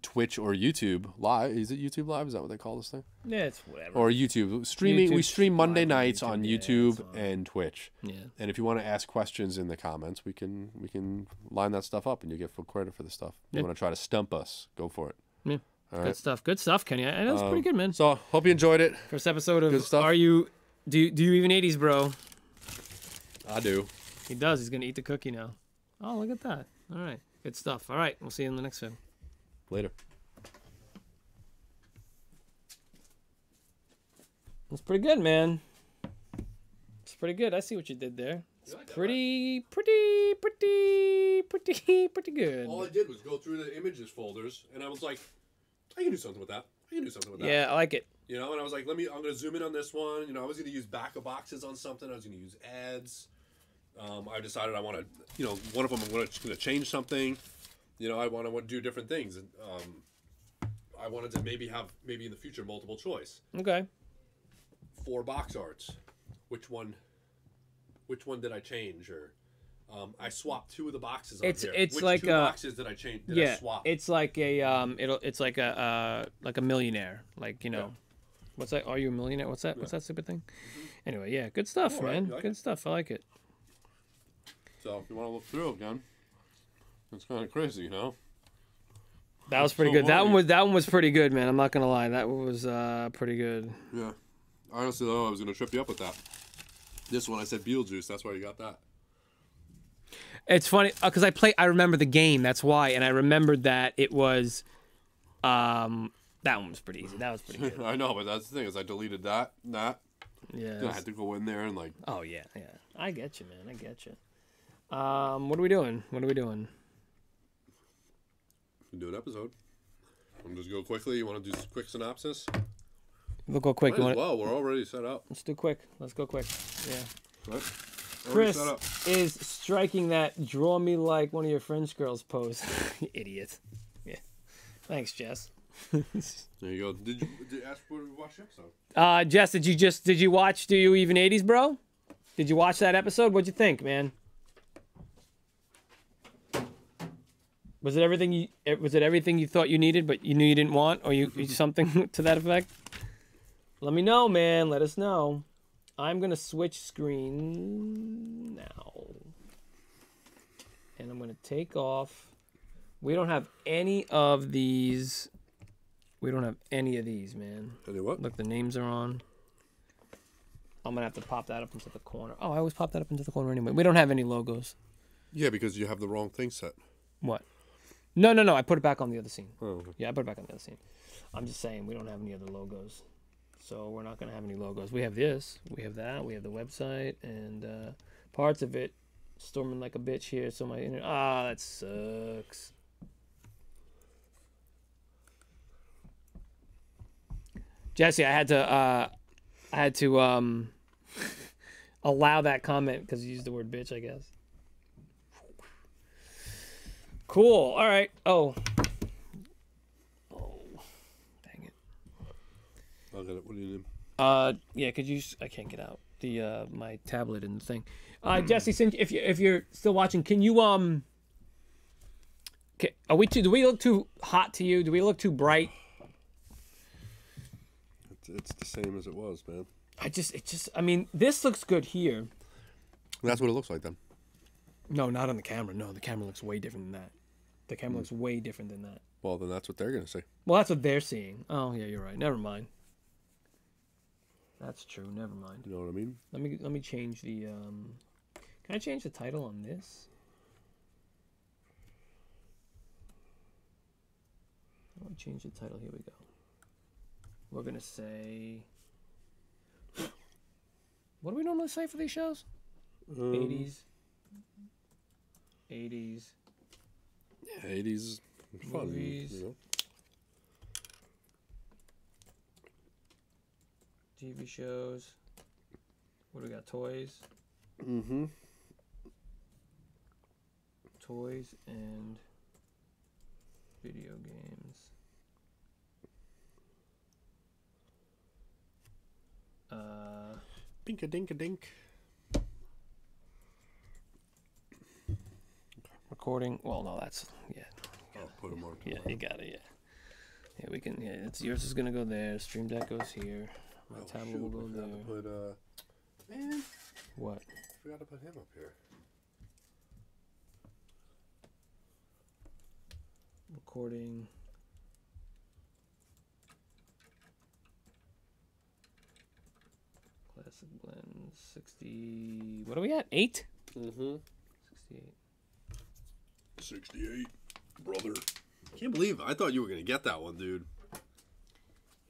Twitch or YouTube Live. Is it YouTube Live? Is that what they call this thing? Yeah, it's whatever. Or YouTube. Streaming. We YouTube's stream Monday live on nights YouTube. on Yeah, YouTube it's on. and Twitch. Yeah. And if you want to ask questions in the comments, we can line that stuff up and you get full credit for the stuff. If you want to try to stump us, go for it. Yeah. All Good right. stuff. Good stuff, Kenny. I know it's pretty good, man. So hope you enjoyed it. First episode of Good stuff. Do you even 80's, bro? I do. He does. He's gonna eat the cookie now. Oh, look at that. All right. Good stuff. All right. We'll see you in the next video. Later. That's pretty good, man. It's pretty good. I see what you did there. It's pretty good. All I did was go through the images folders, and I was like, I can do something with that. Yeah, I like it. And I was like, I'm going to zoom in on this one. I was going to use back of boxes on something. I was going to use ads. I decided I want to, one of them I'm going to change something. I want to do different things. And I wanted to maybe in the future, multiple choice. Okay. 4 box arts. Which one did I change? Or I swapped 2 of the boxes on here. It's Which like 2 boxes did I change? Did I swap? It's like a it's like a millionaire, like What's that? Are You a Millionaire? What's that? What's that stupid thing? Anyway, yeah, good stuff, All right, man. you like Good it? stuff. I like it. So if you want to look through again, it's kind of crazy, you know. That was pretty So good. That funny. one was pretty good, man. I'm not gonna lie. That was pretty good. Yeah. Honestly, though, I was gonna trip you up with that. This one, I said Beetlejuice. That's why you got that. It's funny because I remember the game. That's why, and I remembered that it was. That one was pretty easy. That was pretty good. I know, but that's the thing is I deleted that. Yeah. Then I had to go in there and like. Oh yeah. I get you, man. I get you. What are we doing? Do an episode. Want to just go quickly? You want to do a quick synopsis? We'll go quick. Might as well. We're already set up. Let's do quick. Let's go quick. Yeah. Right? Chris Set up. is striking that "draw me like one of your French girls" pose. You idiot. Yeah. Thanks, Jess. There you go. Did you ask for to watch the episode? Jess, did you watch Do You Even 80's, bro? Did you watch that episode? What'd you think, man? Was it everything you thought you needed, but you knew you didn't want, or you something to that effect? Let me know, man. Let us know. I'm gonna switch screen now, and I'm gonna take off. We don't have any of these. We don't have any of these, man. Any what? Look, the names are on. I'm gonna have to pop that up into the corner. Oh, I always pop that up into the corner anyway. We don't have any logos. Yeah, because you have the wrong thing set. What? No. I put it back on the other scene. Oh, okay. Yeah, I put it back on the other scene. I'm just saying we don't have any other logos. So we're not going to have any logos. We have this. We have that. We have the website and parts of it storming like a bitch here. So my internet. That sucks. Jesse, I had to allow that comment because you used the word bitch, I guess. Cool. All right. Oh, dang it. I'll get it. What do you need? Yeah. Could you? I can't get out the my tablet and the thing. Jesse, since if you're still watching, can you do we look too hot to you? Do we look too bright? It's the same as it was, man. I mean, this looks good here. That's what it looks like then. No, not on the camera. No, the camera looks way different than that. The camera looks way different than that. Well, then that's what they're gonna say. Well, that's what they're seeing. Oh, yeah, you're right. Never mind. That's true. Never mind. You know what I mean? Let me change the. Can I change the title on this? Let me change the title. Here we go. We're gonna say. What do we normally say for these shows? 80's. 80's. Yeah, 80's fun. Movies. You know? TV shows. What do we got? Toys. Mm-hmm. Toys and video games. Dink-a-dink-a-dink. Recording. Well, no, that's yeah. I'll put them on. Yeah, you got it. Yeah. Yeah, we can. Yeah, it's yours is gonna go there. Stream Deck goes here. My tablet will go there. Forgot to put, man, What? forgot to put him up here. Recording. Classic blend 60. What are we at? 8? Mm-hmm. 68. 68, brother. Can't believe I thought you were gonna get that one, dude.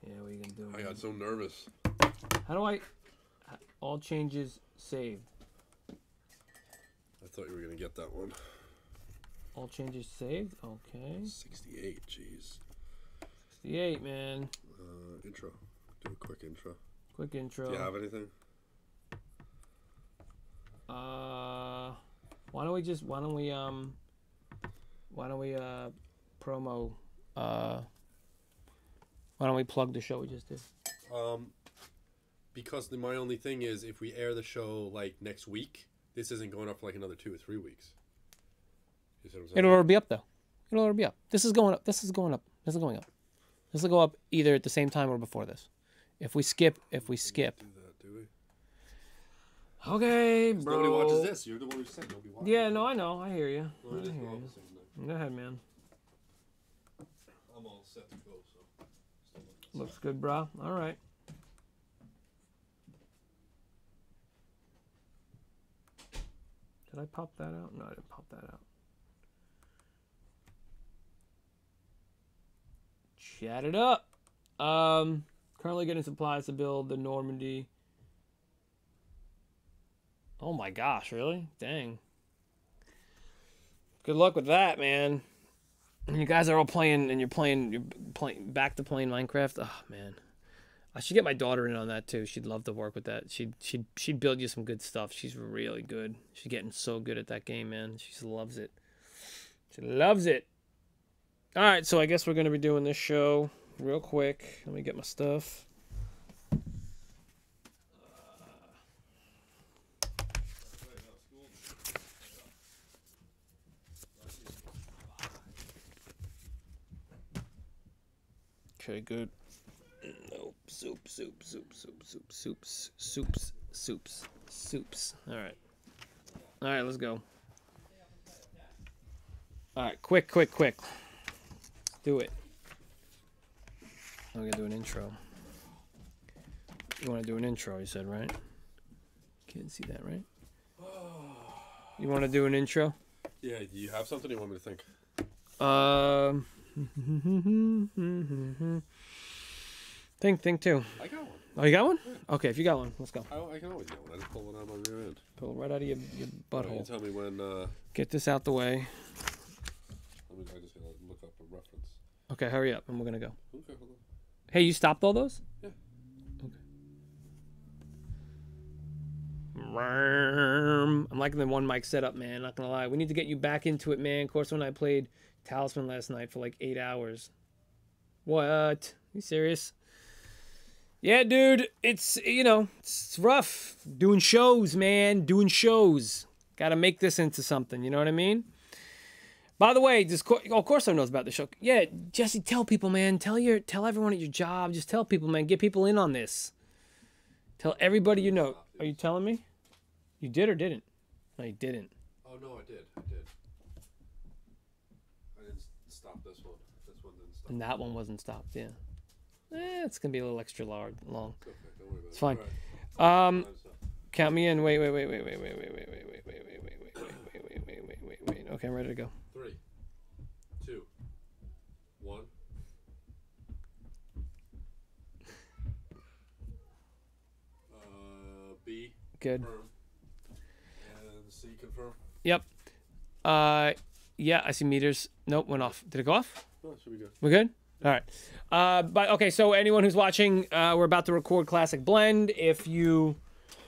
Yeah, what are you gonna do? I got so nervous. How do I? All changes saved. I thought you were gonna get that one. All changes saved. Okay. 68, jeez. 68, man. Intro. Do a quick intro. Quick intro. Do you have anything? Why don't we promo why don't we plug the show we just did? Because my only thing is if we air the show like next week, this isn't going up for like another 2 or 3 weeks. You see what I'm saying? It'll already be up though. It'll already be up. This is going up. This is going up. This is going up. This will go up either at the same time or before this. If we skip. Do that, do we? Okay, bro. Nobody watches this. You're the one who said nobody watches. Yeah, no, I know. I hear you. Or just go on the same night. Go ahead, man. I'm all set to go, so. Looks good, bro. All right. Did I pop that out? No, I didn't pop that out. Chat it up. Currently getting supplies to build the Normandy. Oh my gosh, really? Dang. Good luck with that, man. And you guys are all playing, and you're playing back to playing Minecraft. Oh man, I should get my daughter in on that too. She'd love to work with that. She'd build you some good stuff. She's really good. She's getting so good at that game, man. She just loves it. She loves it. All right, so I guess we're gonna be doing this show real quick. Let me get my stuff. Okay, good. Nope. Soups. All right. All right, let's go. All right, quick. Do it. I'm going to do an intro. You want to do an intro, you said, right? Can't see that, right? You want to do an intro? Yeah, do you have something you want me to think? Think too. I got one. Oh, you got one? Okay, if you got one, let's go. I can always get one. I just pull one out of my rear end. Pull it right out of your You butthole. tell me when. Get this out the way. I just gotta look up a reference. Okay, hurry up, and we're gonna go. Okay, hold on. Hey, you stopped all those? Yeah. Okay. I'm liking the one mic setup, man. Not gonna lie. We need to get you back into it, man. Of course, when I played Talisman last night for like 8 hours. What? You serious? Yeah, dude. It's, it's rough. Doing shows, man. Doing shows. Gotta make this into something. You know what I mean? By the way, of course everyone knows about the show. Yeah, Jesse, tell people, man. Tell everyone at your job. Just tell people, man. Get people in on this. Tell everybody you know. Are you telling me? You did or didn't? No, you didn't. Oh, no, I did. I didn't stop this one. This one didn't stop. And that one wasn't stopped, yeah. It's going to be a little extra long. It's okay. Don't worry about it. It's fine. All right. Count me in. Wait. Okay, I'm ready to go. 3, 2, 1. B. Good. Confirm. And C. Confirm. Yep. Yeah, I see meters. Nope, went off. Did it go off? Oh, should be good. We're good? All right. But okay, so anyone who's watching, we're about to record Classic Blend. If you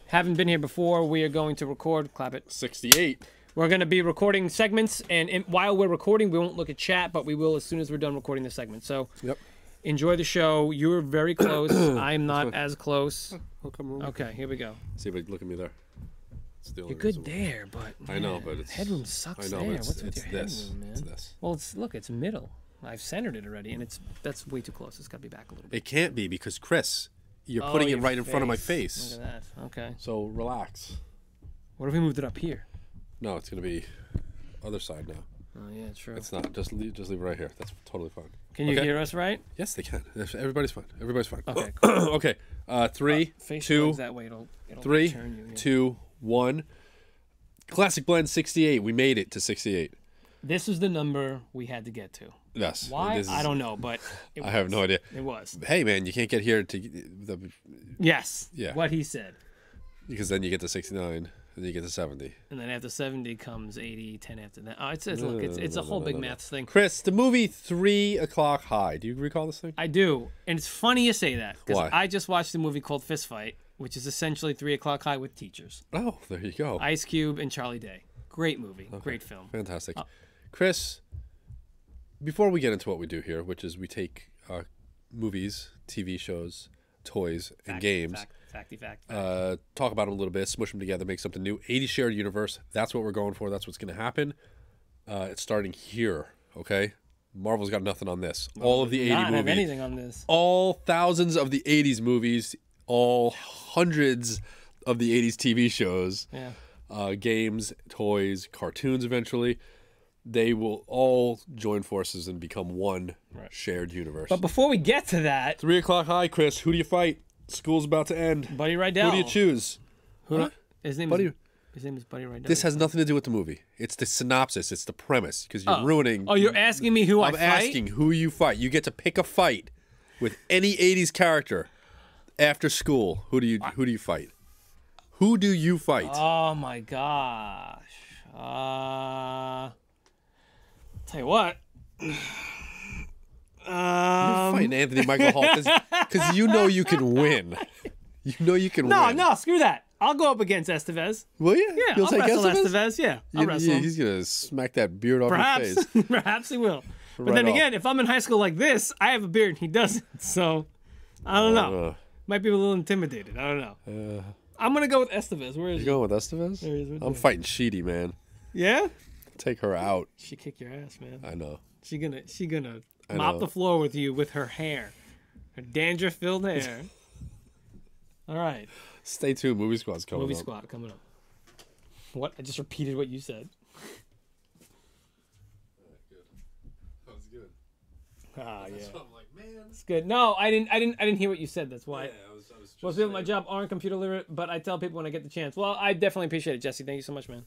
haven't been here before, we are going to record. Clap it. 68. We're going to be recording segments, and while we're recording, we won't look at chat, but we will as soon as we're done recording the segment. So Yep. enjoy the show. You're very close. I'm not as close. I'll come over. Okay, here we go. See if I look at me there. It's the only You're good reason why. there, but I know, man, but it's headroom sucks I know, there. but it's, What's with it's your this. headroom, man? It's this. Well, it's middle. I've centered it already, and that's way too close. It's got to be back a little bit. It can't be because Chris, you're putting it your right in front of my face. Look at that. Okay. So relax. What if we moved it up here? No, it's gonna be other side now. Oh yeah, true. It's not. Just leave it right here. That's totally fine. Can you Okay? hear us right? Yes, they can. Everybody's fine. Everybody's fine. Okay. Okay. 3, Face 2, plugs that way. It'll 3, turn you. Yeah. 2, 1. Classic Blend 68. We made it to 68. This is the number we had to get to. Yes. Why? This is- I don't know, but I have no idea. It was. Hey, man, you can't get here Yes. Yeah. What he said. because then you get to 69, and you get to 70. And then after 70 comes 80, 10 after that. Oh, it's a whole big maths thing. Chris, the movie 3 O'Clock High. Do you recall this thing? I do. And it's funny you say that. Because Why? I just watched a movie called Fist Fight, which is essentially 3 O'Clock High with teachers. Oh, there you go. Ice Cube and Charlie Day. Great movie. Great film. Fantastic. Chris, before we get into what we do here, which is we take movies, TV shows, toys, and games, Fact. talk about them a little bit, smush them together, make something new. 80 shared universe. That's what we're going for. That's what's going to happen. It's starting here, okay? Marvel's got nothing on this. All of the 80 Not have movies. anything on this. All thousands of the 80s movies. All hundreds of the 80s TV shows. Yeah. Games, toys, cartoons eventually. They will all join forces and become one shared universe. But before we get to that, 3 o'clock high, Chris. Who do you fight? School's about to end. Buddy Rydell. Who do you choose? His name Buddy. His name is Buddy Rydell. This has nothing to do with the movie. It's the synopsis. It's the premise. Because you're ruining. Oh, you're asking me who I fight? I'm asking who you fight. You get to pick a fight with any 80s character after school. Who do you fight? Who do you fight? Oh my gosh. Tell you what. You're fighting Anthony Michael Hall because you know you can win. You know you can win. No, screw that. I'll go up against Estevez. Will you? Yeah, You'll I'll take wrestle Estevez? Estevez. Yeah, I'll wrestle him. He's going to smack that beard off your face. Perhaps he will. But Right then off. again, if I'm in high school like this, I have a beard and he doesn't. So, I don't know. Might be a little intimidated. I don't know. I'm going to go with Estevez. Where is You he? going with Estevez? There he is, right I'm there. fighting Sheedy, man. Yeah? Take her out. She kick your ass, man. I know. She gonna I mop know. the floor with you with her hair. Her dandruff-filled hair. All right. Stay tuned. Movie Squad's coming Movie up. Squad coming up. What? I just repeated what you said. That was good. Ah, yeah. I'm like, man. It's good. No, I didn't hear what you said. That's why. I was just Most people at my job aren't computer literate, but I tell people when I get the chance. Well, I definitely appreciate it, Jesse. Thank you so much, man.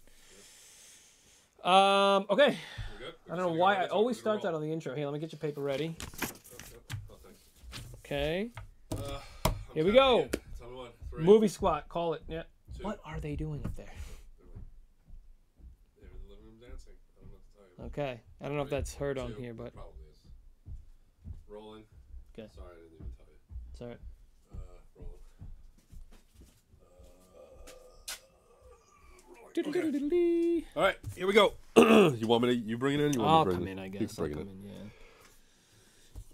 Okay. I don't know why I always start that on the intro. Here, let me get your paper ready. Okay. Here we go. Tell me what. 3. Movie Squad. Call it. Yeah. 2. What are they doing up there? They're in the living room dancing. I don't know what to tell you. Okay. I don't know if that's heard on 2. here, but Probably is. Rolling. Okay. Sorry, I didn't even tell you. it's all right. Rolling. All right, here we go. You want me to? You bring it in? You want I'll me to come bring in, I You guess. can I'll bring it come in. in, yeah.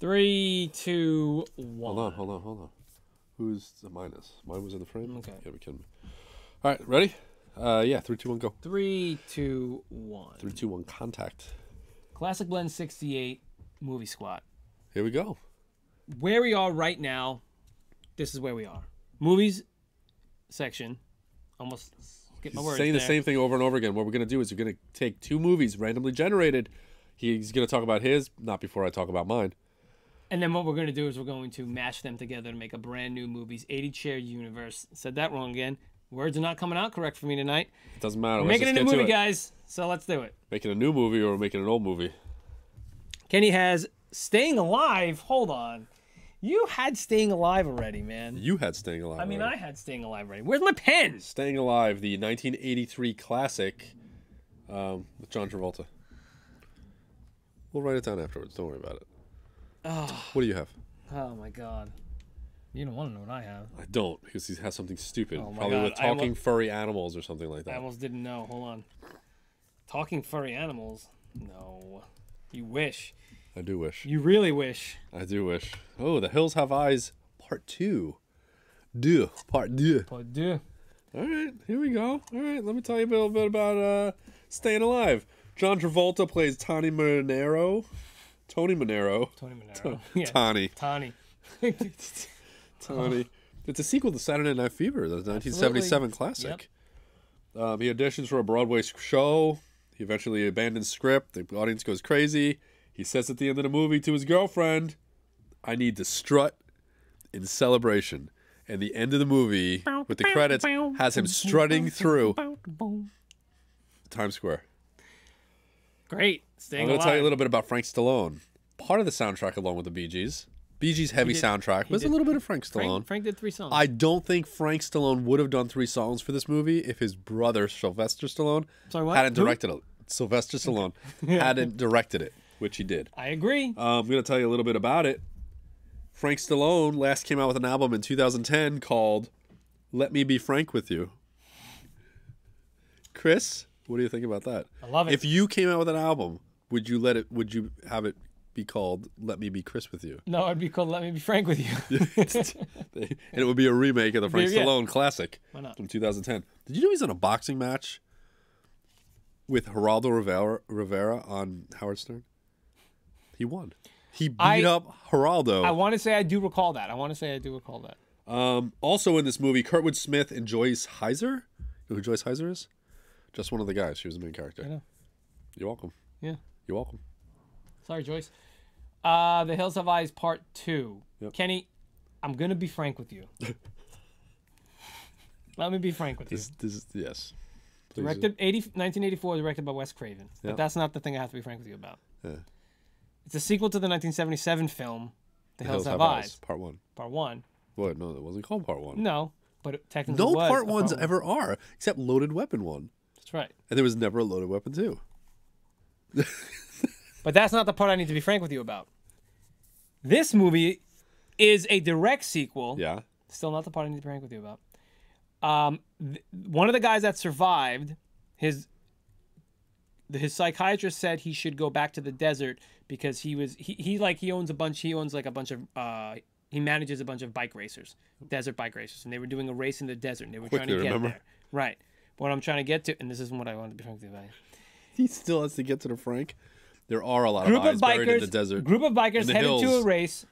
3, 2, 1. Hold on. Who's the minus? Mine was in the frame. Okay. Yeah, we can. All right, ready? Yeah, 3, 2, 1, go. 3, 2, 1. 3, 2, 1, contact. Classic Blend 68 Movie Squad. Here we go. Where we are right now, this is where we are. Movies section. Almost get my He's words saying the there. same thing over and over again. What we're gonna do is we're gonna take 2 movies randomly generated. He's gonna talk about his, not before I talk about mine. And then what we're going to do is we're going to mash them together to make a brand new movies 80 shared universe. Said that wrong again. Words are not coming out correct for me tonight. It doesn't matter. We're Let's making a just new get to movie, it. guys. So let's do it. Making a new movie or making an old movie? Kenny has Staying Alive. Hold on. You had Staying Alive already, man. You had Staying Alive. I mean, already. I had Staying Alive already. Where's my pen? Staying Alive, the 1983 classic with John Travolta. We'll write it down afterwards. Don't worry about it. Oh, What do you have? oh my God. You don't want to know what I have. I don't, because he has something stupid. Oh my Probably God, with I talking furry animals or something like I that. almost didn't know. Hold on. Talking furry animals? No. You wish. I do wish. You really wish. I do wish. Oh, The Hills Have Eyes, Part 2. Part 2. But do. All right, here we go. All right, let me tell you a little bit about Staying Alive. John Travolta plays Tony Manero. Tony Manero. Yeah. Tawny. Tawny. Tawny. It's a sequel to Saturday Night Fever, the 1977 classic. He auditions for a Broadway show. He eventually abandons script. The audience goes crazy. He says at the end of the movie to his girlfriend, "I need to strut in celebration." And the end of the movie, with the credits, has him strutting through Times Square. Great. I'm Staying going to tell you a Alive. little bit about Frank Stallone. Part of the soundtrack along with the Bee Gees. Bee Gees' heavy soundtrack. There's a did- little bit of Frank Stallone. Frank did 3 songs. I don't think Frank Stallone would have done 3 songs for this movie if his brother Sylvester Stallone Sorry, what? hadn't Who? directed it. Sylvester Stallone hadn't directed it, which he did. I agree. I'm going to tell you a little bit about it. Frank Stallone last came out with an album in 2010 called "Let Me Be Frank with You." Chris, what do you think about that? I love it. If you came out with an album, would you have it be called "Let Me Be Chris with You"? No, it'd be called Let Me Be Frank with You. And it would be a remake of the Frank Yeah. Stallone classic Why not? from 2010. Did you know he's in a boxing match with Geraldo Rivera on Howard Stern? He won. He beat up Geraldo. I want to say I do recall that. Also in this movie, Kurtwood Smith and Joyce Heiser. You know who Joyce Heiser is? Just one of the guys. She was the main character. I know. You're welcome. Yeah. You're welcome. Sorry, Joyce. The Hills Have Eyes Part 2. Yep. Kenny, I'm going to be frank with you. Let me be frank with you. Yes. Directed 1984, directed by Wes Craven. Yeah. But that's not the thing I have to be frank with you about. Yeah. It's a sequel to the 1977 film, The Hills Have Eyes. Part 1. Part 1. What? No, that wasn't called Part 1. No, but it technically No was Part a 1s one. ever are, except Loaded Weapon 1. That's right. And there was never a Loaded Weapon 2. But that's not the part I need to be frank with you about. This movie is a direct sequel. Yeah. Still not the part I need to be frank with you about. One of the guys that survived, his psychiatrist said he should go back to the desert because he owns a bunch of he manages a bunch of bike racers, desert bike racers, and they were doing a race in the desert and they were trying to get there. Right. But what I'm trying to get to, and this is what I wanted to be frank with you about. He still has to get to the Frank. There are a lot of eyes buried in the desert. Group of bikers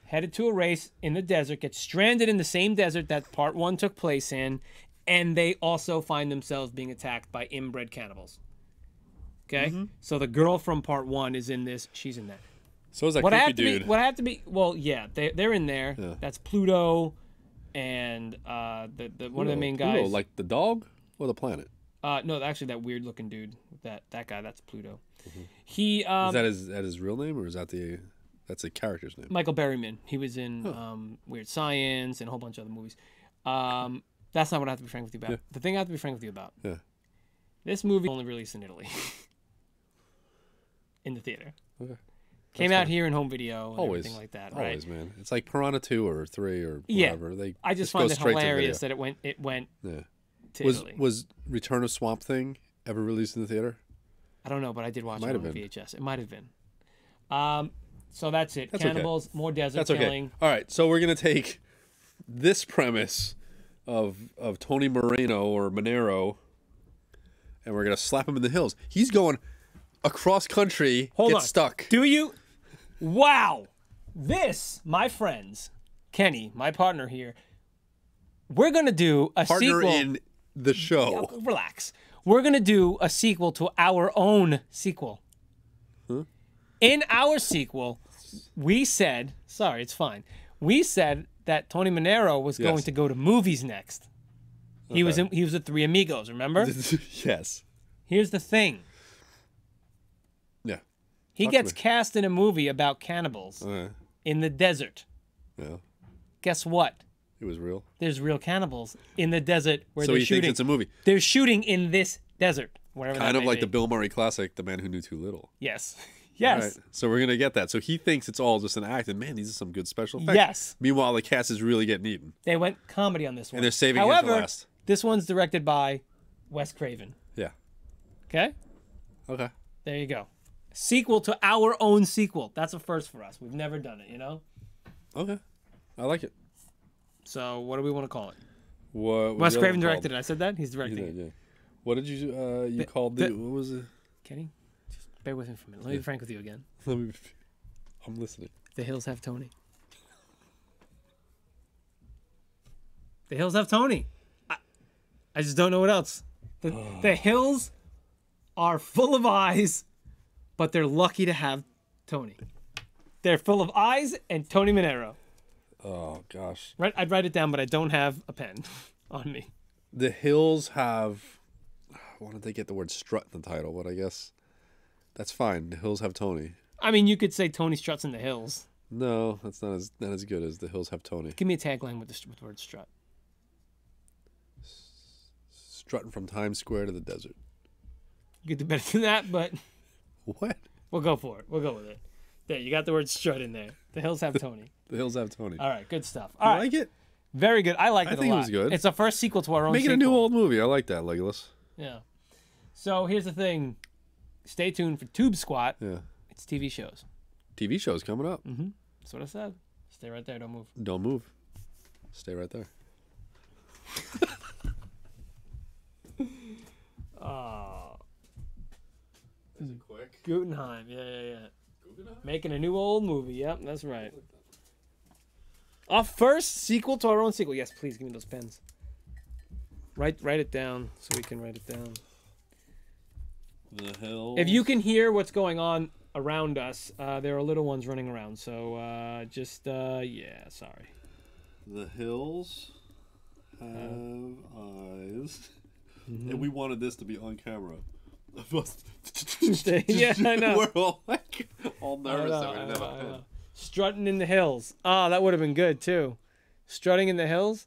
headed to a race in the desert, get stranded in the same desert that Part 1 took place in, and they also find themselves being attacked by inbred cannibals. Okay? Mm-hmm. So the girl from Part 1 is in this. She's in that. So is that creepy dude. Well, yeah, they're in there. Yeah. That's Pluto and the one of the main guys. Pluto, like the dog or the planet? No, actually that weird looking dude. That guy, that's Pluto. Mm-hmm. He is that his real name or is that's a character's name? Michael Berryman. He was in Weird Science and a whole bunch of other movies. That's not what I have to be frank with you about. Yeah. The thing I have to be frank with you about. Yeah. This movie only released in Italy. In the theater. Okay. Came out here in home video and everything like that, right? Always, man. It's like Piranha 2 or 3 or whatever. Yeah. I just find it hilarious that it went to Italy. Was Return of Swamp Thing ever released in the theater? I don't know, but I did watch it on VHS. It might have been. So that's it. That's Cannibals, more desert killing. Okay. All right, so we're going to take this premise of Tony Moreno or Monero, and we're going to slap him in the hills. He's going across country, stuck. Do you? Wow. This, my friends, Kenny, my partner here, we're going to do a sequel. Partner in the show. Yeah, relax. We're going to do a sequel to our own sequel. Huh? In our sequel, we said, sorry, it's fine. We said that Tony Monero was going to go to movies next. Okay. He was with Three Amigos, remember? Yes. Here's the thing. Yeah. He gets cast in a movie about cannibals in the desert. Yeah. Guess what? It was real. There's real cannibals in the desert where they're shooting. So he thinks it's a movie. They're shooting in this desert, wherever kind that of like be. The Bill Murray classic, The Man Who Knew Too Little. Yes. Yes. Right. So we're gonna get that. So he thinks it's all just an act, and man, these are some good special effects. Yes. Meanwhile, the cast is really getting eaten. They went comedy on this one, and they're saving it for last. This one's directed by Wes Craven. Yeah. Okay. Okay. There you go. Sequel to our own sequel. That's a first for us. We've never done it, you know? Okay. I like it. So what do we want to call it? What Wes Craven directed it. I said that? He's directing it. Yeah. What did you called what was it? Kenny, just bear with me for a minute. Let me be frank with you again. I'm listening. The Hills Have Tony. The Hills Have Tony. I just don't know what else. The Hills are full of eyes, but they're lucky to have Tony. They're full of eyes and Tony Monero. Oh, gosh. Right, I'd write it down, but I don't have a pen on me. The Hills have... Why did they get the word strut in the title? But I guess that's fine. The Hills have Tony. I mean, you could say Tony struts in the hills. No, that's not as good as The Hills have Tony. Give me a tagline with the word strut. Strutting from Times Square to the desert. You could do better than that, but... What? We'll go for it. We'll go with it. There, you got the word strut in there. The Hills have Tony. The Hills have Tony. All right, good stuff. You like it? Very good. I liked it a lot. I think it was good. It's a first sequel to our own Making sequel. a new old movie. I like that, Legolas. Yeah. So here's the thing. Stay tuned for Tube Squat. Yeah. It's TV shows. TV shows coming up. Mm-hmm. That's what I said. Stay right there. Don't move. Don't move. Stay right there. Oh. Is it quick? Gutenheim. Yeah. Making a new old movie. Yep, that's right. Our first sequel to our own sequel. Yes, please give me those pens. Write it down so we can write it down. The hills. If you can hear what's going on around us, there are little ones running around. So yeah, sorry. The hills have eyes. And we wanted this to be on camera. Yeah, I know. We're all like all nervous that we didn't have a pen. Strutting in the hills. Ah, that would have been good too. Strutting in the hills.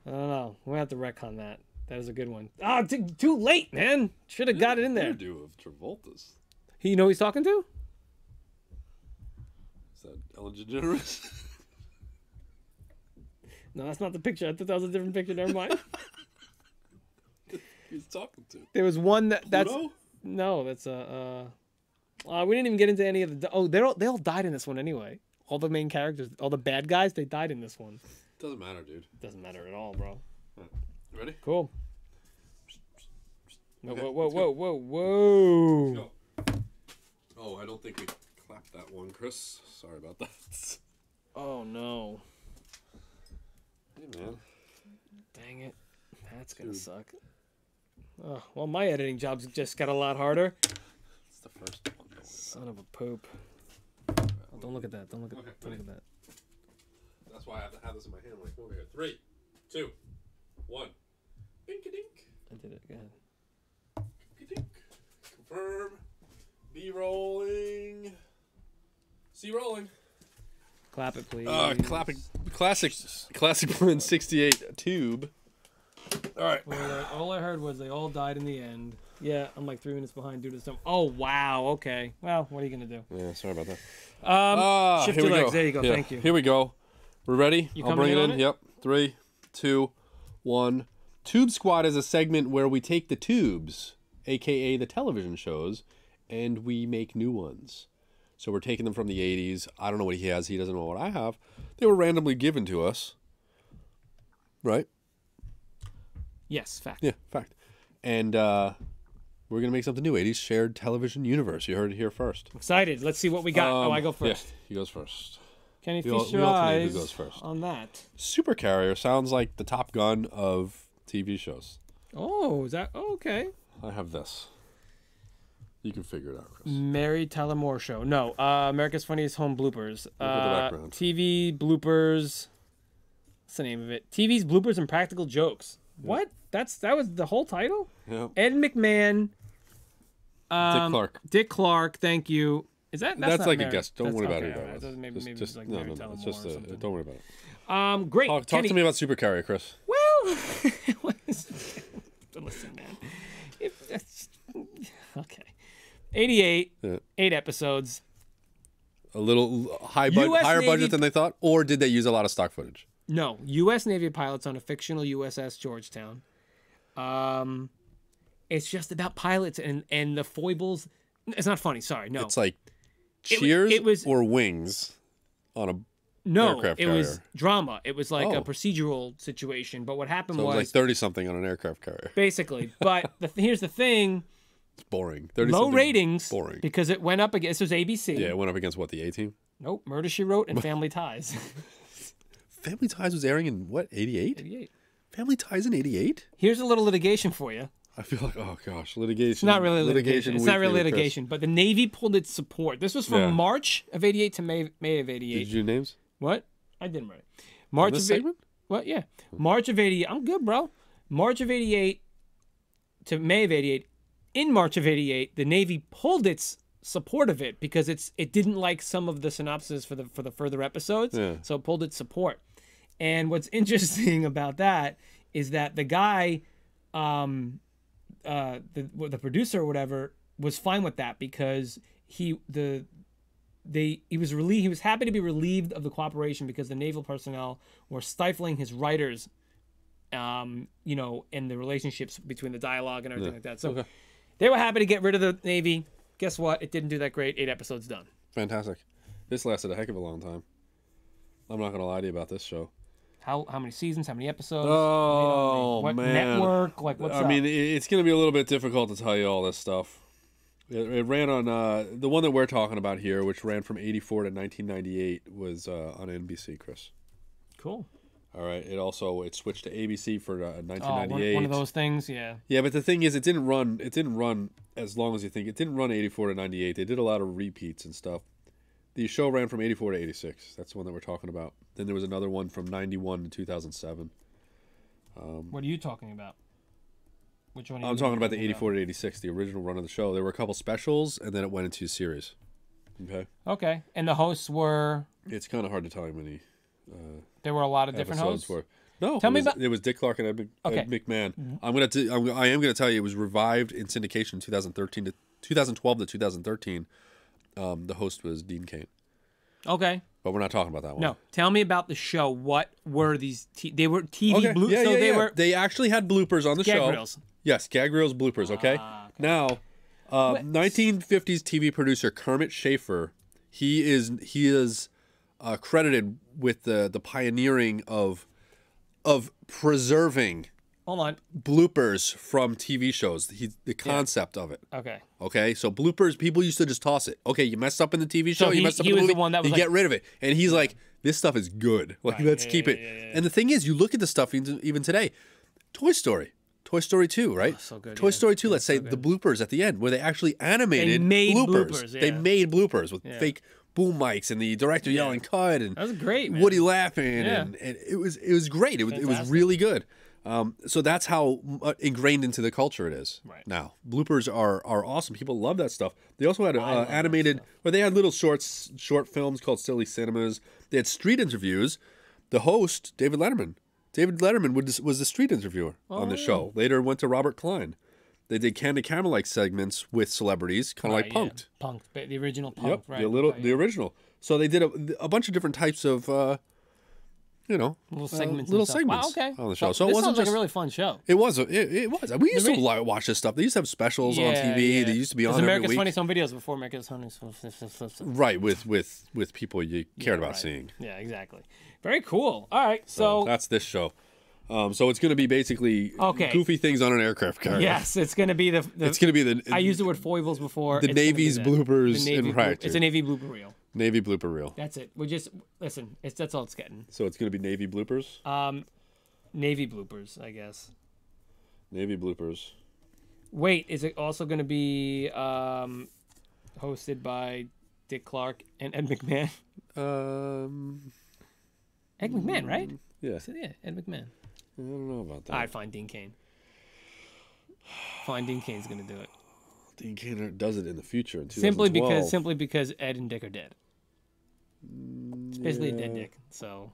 I don't know. We'll have to retcon that. That was a good one. Ah, too late, man. Should have got it in there. Do of Travolta's. You know who he's talking to? Is that Ellen DeGeneres? No, that's not the picture. I thought that was a different picture. Never mind. He's talking to. There was one that's Pluto? no, that's we didn't even get into any of the. They all died in this one anyway. All the main characters, all the bad guys, they died in this one. Doesn't matter, dude. Doesn't matter at all, bro. You ready? Cool. Okay, Whoa. Go. Oh, I don't think we clapped that one, Chris. Sorry about that. Oh no. Hey, man. Dang it. That's gonna suck. Oh, well, my editing job's just got a lot harder. It's the first one. Son of a poop. Oh, don't look at that. Don't look at that. That's why I have to have this in my hand. Like, over here. 3, 2, 1. Dink-a-dink. I did it again. Dink-a-dink. Confirm. B rolling. C rolling. Clap it, please. Classic Blend 68 tube. All right. All I heard was they all died in the end. Yeah, I'm like 3 minutes behind due to some. Oh wow. Okay. Well, what are you gonna do? Yeah, sorry about that. Shift here your we legs. go. There you go. Yeah, Thank you. Here we go. We're ready. You I'll bring it coming in. in on it? Yep. 3, 2, 1. Tube Squad is a segment where we take the tubes, aka the television shows, and we make new ones. So we're taking them from the 80s. I don't know what he has. He doesn't know what I have. They were randomly given to us. Right? Yes, fact. Yeah, fact. And we're going to make something new. 80s shared television universe. You heard it here first. Excited. Let's see what we got. I go first. Yeah, he goes first. Can you We feast your alternate who eyes goes first. on that? Super Carrier sounds like the Top Gun of TV shows. Oh, is that okay? I have this. You can figure it out, Chris. Mary Tyler Moore Show. No, America's Funniest Home Bloopers. Look at the background. TV bloopers. What's the name of it? TV's bloopers and practical jokes. What? That was the whole title? Yeah. Ed McMahon. Dick Clark. Dick Clark. Thank you. Is that? That's not like Mary. a guess. Don't worry about okay, who all that right. was. Maybe Just it's like Mary Tyler it's Moore just or something. don't worry about it. Great. Talk Kenny, to me about Super Carrier, Chris. Well, listen, man. Okay. 88, Yeah. 8 episodes. A little higher Navy- budget than they thought, or did they use a lot of stock footage? No, U.S. Navy pilots on a fictional USS Georgetown. It's just about pilots and the foibles. It's not funny. Sorry, no. It's like Cheers it was- or Wings on a no, aircraft it carrier. was drama. It was like a Oh. procedural situation. But what happened So it was like was 30 something on an aircraft carrier. basically. But here's the thing: It's boring. 30 low ratings Boring. because it went up against. This was ABC. Yeah, it went up against what, the A Team? Nope. Murder She Wrote and Family Ties. Family Ties was airing in what, 88? 88. Family Ties in 88? Here's a little litigation for you. I feel like, oh gosh, litigation. It's not really litigation. It's not really weekly with Chris. litigation. But the Navy pulled its support. This was from Yeah. March of 88 to May of 88. Did you do names? What? I didn't write it. March this of segment? What? Yeah. March of 88. I'm good, bro. March of 88 to May of 88. In March of 88, the Navy pulled its support of it because it didn't like some of the synopsis for the further episodes. Yeah. So it pulled its support. And what's interesting about that is that the guy, the producer or whatever, was fine with that because he was happy to be relieved of the cooperation because the naval personnel were stifling his writers, and the relationships between the dialogue and everything like that. So they were happy to get rid of the Navy. Guess what? It didn't do that great. 8 episodes done. Fantastic. This lasted a heck of a long time. I'm not going to lie to you about this show. How many seasons? How many episodes? Oh, what man. network? Like what's up? I mean, it's going to be a little bit difficult to tell you all this stuff. It ran on the one that we're talking about here, which ran from 84 to 1998, was on NBC, Chris. Cool. All right. It switched to ABC for 1998. Oh, one of those things, yeah. Yeah, but the thing is, it didn't run as long as you think. It didn't run 84 to 98. They did a lot of repeats and stuff. The show ran from 84 to 86. That's the one that we're talking about. Then there was another one from 91 to 2007. What are you talking about? Which one? I'm talking about the 84 to 86, the original run of the show. There were a couple specials, and then it went into a series. Okay. Okay, and the hosts were. It's kind of hard to tell how many. There were a lot of different hosts. No, it was Dick Clark and Ed McMahon. I am gonna tell you, it was revived in syndication in 2012 to 2013. The host was Dean Cain. Okay. But we're not talking about that one. No, tell me about the show. What were these? They were TV bloopers. Yeah, so yeah, were. They actually had bloopers on the show. Gag reels. Yes, gag reels, bloopers. Okay. Now, 1950s TV producer Kermit Schaefer, he is credited with the pioneering of preserving. Hold on. Bloopers from TV shows. The concept of it. Okay. Okay. So bloopers, people used to just toss it. Okay, you messed up in the TV show. You messed up in the movie. The one that was you get rid of it, and he's like, "This stuff is good. Like, let's keep it." Yeah. And the thing is, you look at the stuff even today. Toy Story 2, right? Oh, so good. Toy Story 2. Let's say the bloopers at the end, where they actually animated bloopers. Yeah. They made bloopers with fake boom mics and the director yelling "cut" and that was great. Man. Woody laughing, and it was great. It was really good. So that's how ingrained into the culture it is now. Bloopers are awesome. People love that stuff. They also had animated, where they had little short films called Silly Cinemas. They had street interviews. The host, David Letterman was the street interviewer on the show. Later went to Robert Klein. They did camera-like segments with celebrities, kind of like Punk'd. Yeah. Punk'd, the original Punk'd, Yep, right? the original. So they did a bunch of different types of. Little segments Wow, okay. on the show. So it wasn't sounds like just a really fun show. It was. It was. We used to watch this stuff. They used to have specials on TV. Yeah. They used to be on every America's week. Funniest Home Videos before America's Funniest Home. Right, with people you cared about seeing. Yeah, exactly. Very cool. All right, so that's this show. So it's going to be basically goofy things on an aircraft carrier. Yes, it's going to be the. It's going to be the. I used the word foibles before. The Navy's bloopers in practice. It's a Navy blooper reel. Navy blooper reel. That's it. We just listen. That's all it's getting. So it's going to be Navy bloopers. Navy bloopers, I guess. Navy bloopers. Wait, is it also going to be hosted by Dick Clark and Ed McMahon? Ed McMahon, right? Yeah. So, yeah, Ed McMahon. I don't know about that. I'd find Dean Cain. Dean Cain's going to do it. Dean Cain does it in the future in 2012. Simply because Ed and Dick are dead. It's basically a dead Dick. So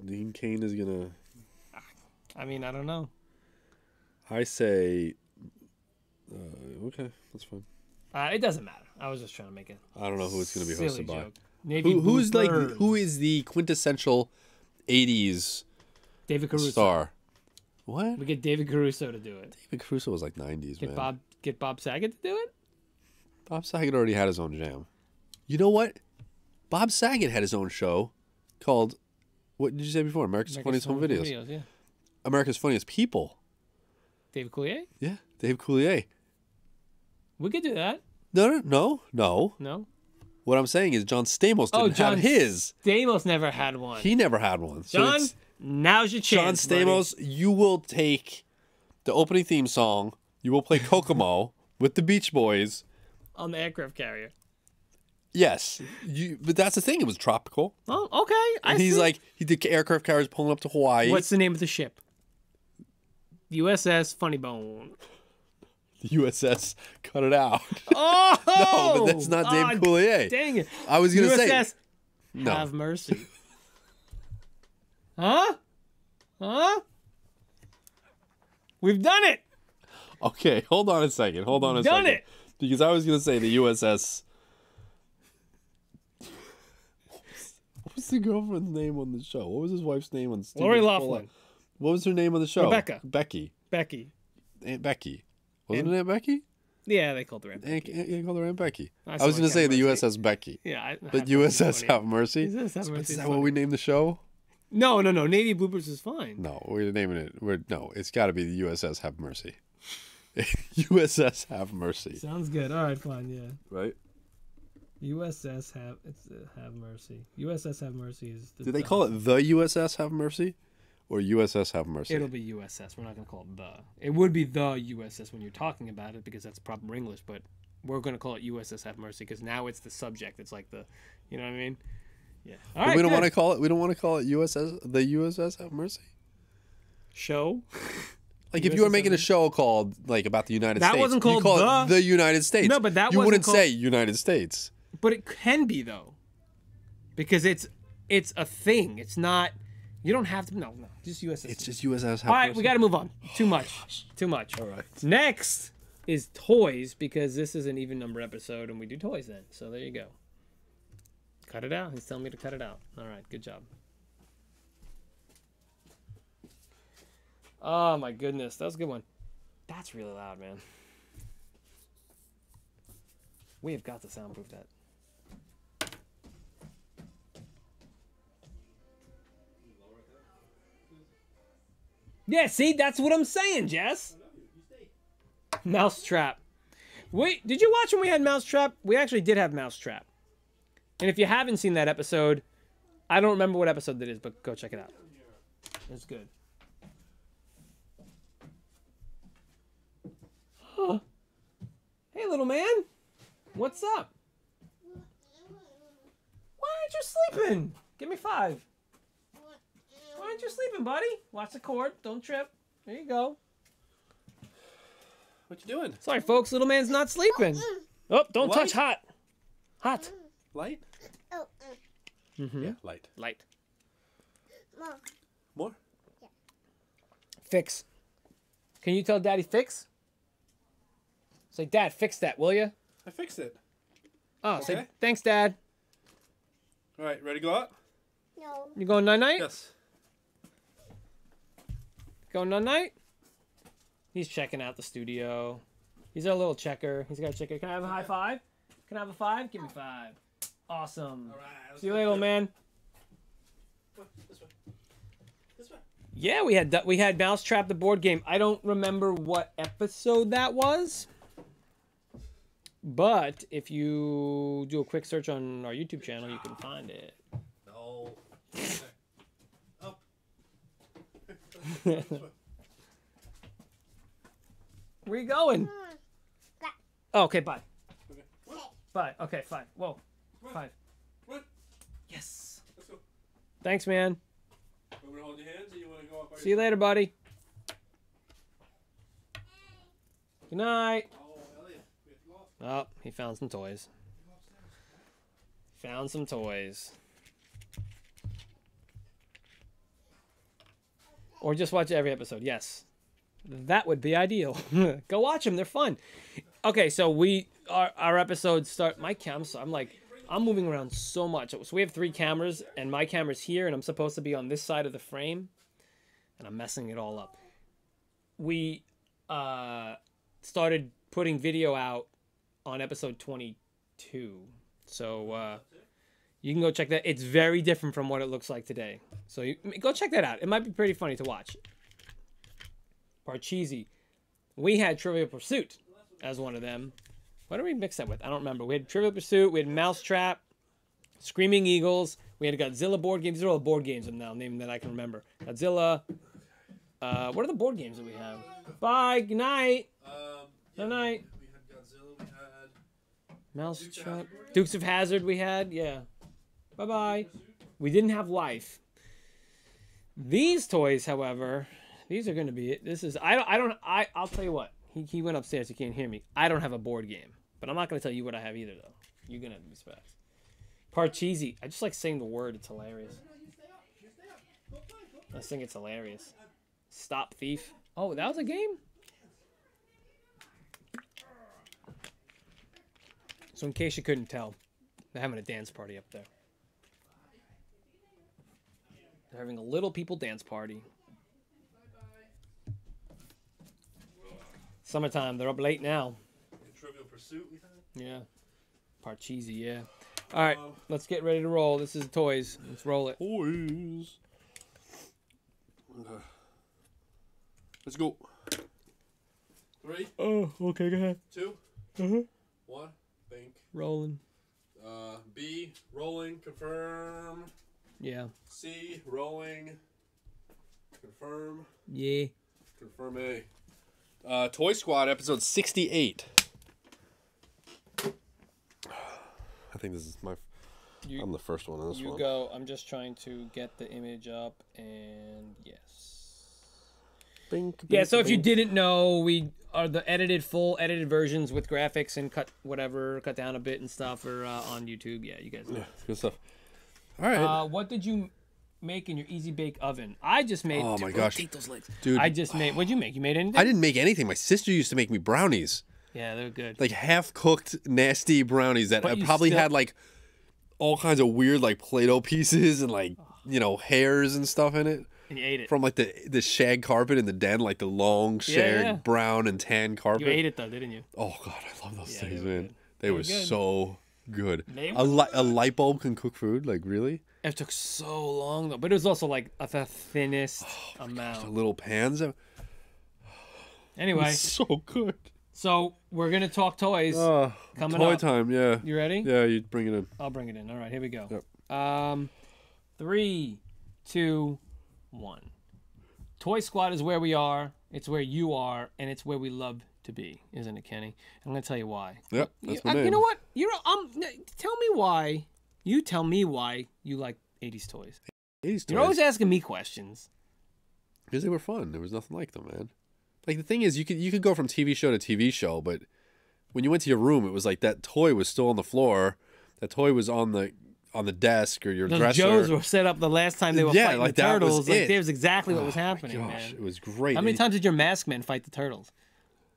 Dean Cain is gonna. I mean, I don't know. I say. Okay, that's fine. It doesn't matter. I was just trying to make it. I don't know who it's gonna be hosted by. Who's the quintessential 80s David Caruso star? What? We get David Caruso to do it. David Caruso was like 90s, man. Get Bob Saget to do it? Bob Saget already had his own jam. You know what? Bob Saget had his own show called, what did you say before? America's Funniest Home Videos. Yeah. America's Funniest People. David Coulier? Yeah, Dave Coulier. We could do that. No. No? What I'm saying is John Stamos didn't have his. Stamos never had one. He never had one. John, now's your chance. John Stamos, you will take the opening theme song. You will play Kokomo with the Beach Boys. On the aircraft carrier. Yes. But that's the thing. It was tropical. Oh, okay. And he's like, he did aircraft carriers pulling up to Hawaii. What's the name of the ship? USS Funny Bone. The USS cut it out. Oh! No, but that's not Dave Coulier. Dang it. I was going to say. USS Have mercy. Huh? We've done it. Okay, hold on a second. Done it. Because I was going to say the USS. What was the girlfriend's name on the show? What was his wife's name on Stephen Lori Loughlin. What was her name on the show? Rebecca. Becky. Aunt Becky. Wasn't it Aunt Becky? Yeah, they called her Aunt Becky. They called her Aunt Becky. I was going to say the USS Becky. Yeah. But USS Have Mercy? USS Have Mercy Is that what we named the show? No. Navy Bloopers is fine. No, we're naming it. No, it's got to be the USS Have Mercy. USS Have Mercy. Sounds good. All right, fine. Yeah. Right? Have Mercy. USS Have Mercy is. Do they call it the USS Have Mercy, or USS Have Mercy? It'll be USS. We're not gonna call it the. It would be the USS when you're talking about it because that's proper English, but we're gonna call it USS Have Mercy because now it's the subject. It's like the, you know what I mean? Yeah. All right. We don't want to call it. We don't want to call it the USS Have Mercy. Show. Like if you were making a show called like about the United States, that wasn't called you call it the United States. No, but that you wasn't wouldn't called... say United States. But it can be though, because it's a thing. It's not. You don't have to. No, just USS. It's just USS. Have All right, Mercy. we got to move on. Too much. Too much. All right. Next is toys because this is an even number episode and we do toys then. So there you go. Cut it out. He's telling me to cut it out. All right, good job. Oh my goodness, that was a good one. That's really loud, man. We have got to soundproof that. Yeah, see, that's what I'm saying, Jess. Mousetrap. Wait, did you watch when we had Mousetrap? We actually did have Mousetrap. And if you haven't seen that episode, I don't remember what episode that is, but go check it out. It's good. Huh. Hey, little man. What's up? Why aren't you sleeping? Give me 5. Why aren't you sleeping, buddy? Watch the cord. Don't trip. There you go. What you doing? Sorry, folks. Little man's not sleeping. Oh, don't Light? touch hot. Hot. Light? Mm-hmm. Yeah, light. Light. More? Fix. Can you tell Daddy fix? Say, Dad, fix that, will you? I fixed it. Oh, Okay. say, thanks, Dad. All right, ready to go out? No. You going night-night? Yes. Going night-night? He's checking out the studio. He's our little checker. He's got a checker. Can I have a high five? Can I have a 5? Give me 5. Awesome. All right. See you later, little man. This way. This way. Yeah, we had Mousetrap the board game. I don't remember what episode that was. But if you do a quick search on our YouTube channel, you can find it. No. Up. Where you going? Oh, okay, bye. Okay. Bye. Okay, fine. Whoa. Fine. Run. Yes. Let's go. Thanks, man. Want me to hold your hands or you want to go up by See you later, buddy. Good night. Oh, Elliot. We have to go up. Oh, he found some toys. Found some toys. Or just watch every episode. Yes. That would be ideal. Go watch them. They're fun. Okay, so our episodes start. My cams. I'm moving around so much. So we have 3 cameras, and my camera's here, and I'm supposed to be on this side of the frame, and I'm messing it all up. We started putting video out on episode 22, so you can go check that. It's very different from what it looks like today. So go check that out. It might be pretty funny to watch. Parcheesi. We had Trivial Pursuit as one of them. What did we mix that with? I don't remember. We had Trivial Pursuit. We had Mousetrap. Screaming Eagles. We had a Godzilla board game. These are all board games I'm now naming that I can remember. Godzilla. What are the board games that we have? Bye. Good night. Good night. We had Godzilla. We had Mousetrap. Dukes of Hazzard we had. Yeah. Bye-bye. We didn't have Life. These toys, however, these are going to be it. This is I'll tell you what. He went upstairs. He can't hear me. I don't have a board game, but I'm not going to tell you what I have either, though. You're going to have to be surprised. Parcheesi. I just like saying the word. It's hilarious. I just think it's hilarious. Stop Thief. Oh, that was a game? So in case you couldn't tell, they're having a dance party up there. They're having a little people dance party. Summertime. They're up late now. Trivial Pursuit. We had. Yeah. Parcheesi, yeah. All right, let's get ready to roll. This is toys. Let's roll it. Toys. Okay. Let's go. 3. Oh, okay, go ahead. 2. Uh-huh. 1. Think. Rolling. B. Rolling. Confirm. Yeah. C. Rolling. Confirm. Yeah. Confirm A. Toy Squad episode 68. I think this is I'm the first one on this one. You go. I'm just trying to get the image up, and yes. Bink, Yeah, bink, so if you bink. didn't know, we are the full edited versions with graphics and cut down a bit and stuff are on YouTube. Yeah, you guys know. Yeah, good stuff. All right. What did you make in your easy bake oven? I just made. Oh my gosh. Take those legs. Dude. I just made. What'd you make? You made anything? I didn't make anything. My sister used to make me brownies. Yeah, they're good. Like half-cooked, nasty brownies that But I you probably still- had like all kinds of weird like Play-Doh pieces and like, hairs and stuff in it. And you ate it. From like the shag carpet in the den, like the long shag yeah. brown and tan carpet. You ate it though, didn't you? Oh god, I love those Yeah, things, they were man. good. They were good. so good. They A light bulb can cook food, like really? It took so long though, but it was also like the thinnest The amount. little pans. It Anyway, was so good. so we're gonna talk toys. Coming toy up. time, yeah. You ready? Yeah, you bring it in. I'll bring it in. All right, here we go. Yep. 3, 2, 1. Toy Squad is where we are. It's where you are, and it's where we love to be, isn't it, Kenny? I'm gonna tell you why. Yep, that's my name. You know what? Tell me why. You tell me why you like 80s toys. 80s You're toys. always asking me questions. Because they were fun. There was nothing like them, man. Like the thing is, you could go from TV show to TV show, but when you went to your room, it was like that toy was still on the floor. That toy was on the desk or your Those dresser. Joes were set up the last time they were Yeah, fighting like the that was turtles. Like it. that was exactly what was Oh my happening, gosh, man. it was great. How many times did your mask men fight the turtles?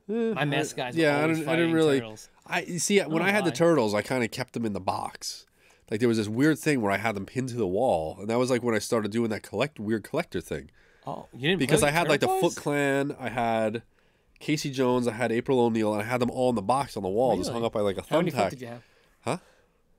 My mask guys were Yeah, always I didn't fighting really. turtles. I see when I had the why. turtles, I kind of kept them in the box. Like there was this weird thing where I had them pinned to the wall, and that was like when I started doing that weird collector thing. Oh, you didn't Because play I had like the Turtle Foot Boys? Clan, I had Casey Jones, I had April O'Neil, and I had them all in the box on the wall, just Really? hung up by like a How many feet thumbtack. did you have? Huh?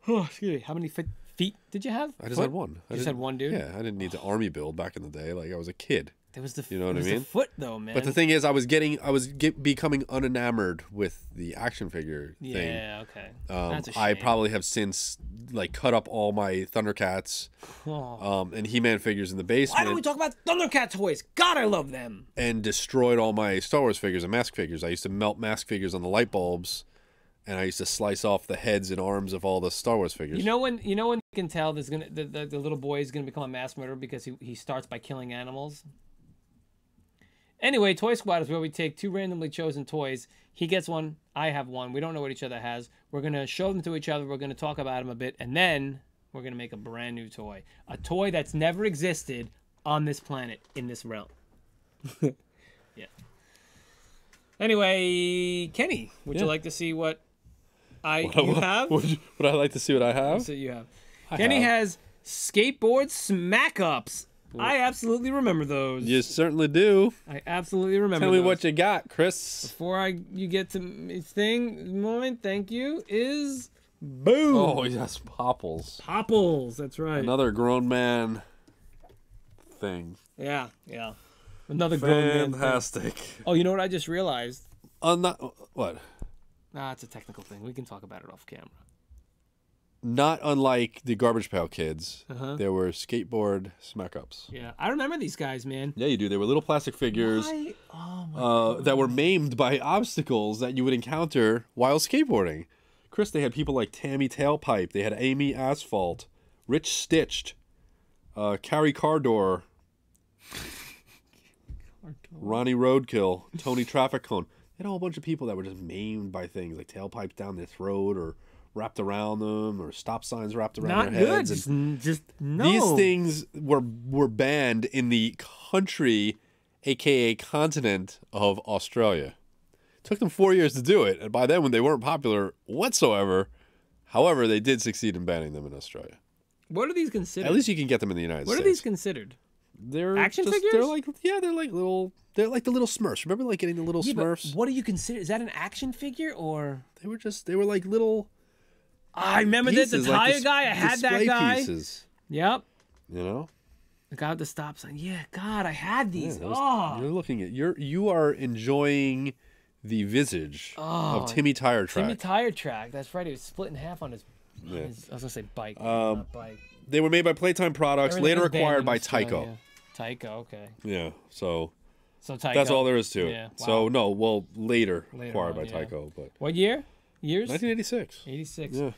Oh, excuse me. How many feet did you have? I just Foot? had one. You just had one, dude? Yeah, I didn't need the army build back in the day. Like I was a kid. There was the. You know what it I was mean? The foot though, man. But the thing is, I was becoming unenamored with the action figure thing. Yeah. Okay. That's a shame. I probably have since like cut up all my Thundercats Oh. and He-Man figures in the Why basement don't we talk about Thundercat toys? God, I love them. and destroyed all my Star Wars figures and mask figures. I used to melt mask figures on the light bulbs, and I used to slice off the heads and arms of all the Star Wars figures. You know when you can tell there's gonna the little boy is gonna become a mass murderer because he starts by killing animals. Anyway, Toy Squad is where we take two randomly chosen toys. He gets one, I have one. We don't know what each other has. We're going to show them to each other. We're going to talk about them a bit. And then we're going to make a brand new toy. A toy that's never existed on this planet, in this realm. Yeah. Anyway, Kenny, would you like to see what you have? Would I like to see what I have? So you have. Kenny has skateboard smack ups. I absolutely remember those. You certainly do. I absolutely remember. Tell me those. what you got, Chris. Before you get to his thing, moment, thank you, is boom. Oh, yes, Popples. Popples, that's right. Another grown man thing. Yeah. Another grown man thing. Fantastic. Oh, you know what I just realized? What? Nah, it's a technical thing. We can talk about it off camera. Not unlike the Garbage Pail Kids, Uh-huh. there were skateboard smack-ups. Yeah, I remember these guys, man. Yeah, you do. They were little plastic figures that were maimed by obstacles that you would encounter while skateboarding. Chris, they had people like Tammy Tailpipe. They had Amy Asphalt, Rich Stitched, Carrie Cardor, Ronnie Roadkill, Tony Traffic Cone. They had a whole bunch of people that were just maimed by things like tailpipes down their throat or wrapped around them or stop signs wrapped around Not their good. heads. Just no. These things were banned in the country, aka continent of Australia. It took them 4 years to do it, and by then when they weren't popular whatsoever. However, they did succeed in banning them in Australia. What are these considered? At least you can get them in the United What States. are these considered? They're Action just, figures? They're like the little Smurfs. Remember like getting the little Yeah, but Smurfs? what do you consider? Is that an action figure or? They were like little I remember that the pieces, tire like guy. I had that display guy. pieces, Yep. you know? The guy with the stop sign. Yeah, God, I had these. Yeah, Oh. you're looking at you are enjoying the visage Oh, of Timmy Tire Track. Timmy Tire Track. That's right. He was split in half on his. Yeah. I was gonna say bike. Not bike. They were made by Playtime Products, Everything later was banned acquired in by Australia. Tyco. Tyco. Okay. Yeah, so So Tyco. that's all there is to it. Yeah. So Wow. no, well, later acquired on, by yeah. Tyco, but What year? Years? 1986. 86. Yeah,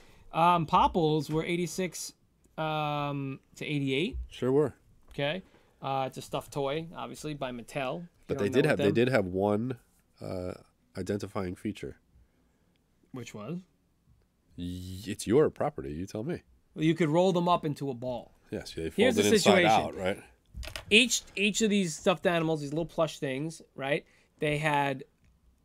Popples were 86 to 88. sure were. Okay. It's a stuffed toy, obviously, by Mattel. But they did have one identifying feature. Which was? It's your property. You tell me. Well, you could roll them up into a ball. Yes, they Here's folded the inside situation. out, right? Each of these stuffed animals, these little plush things, right? They had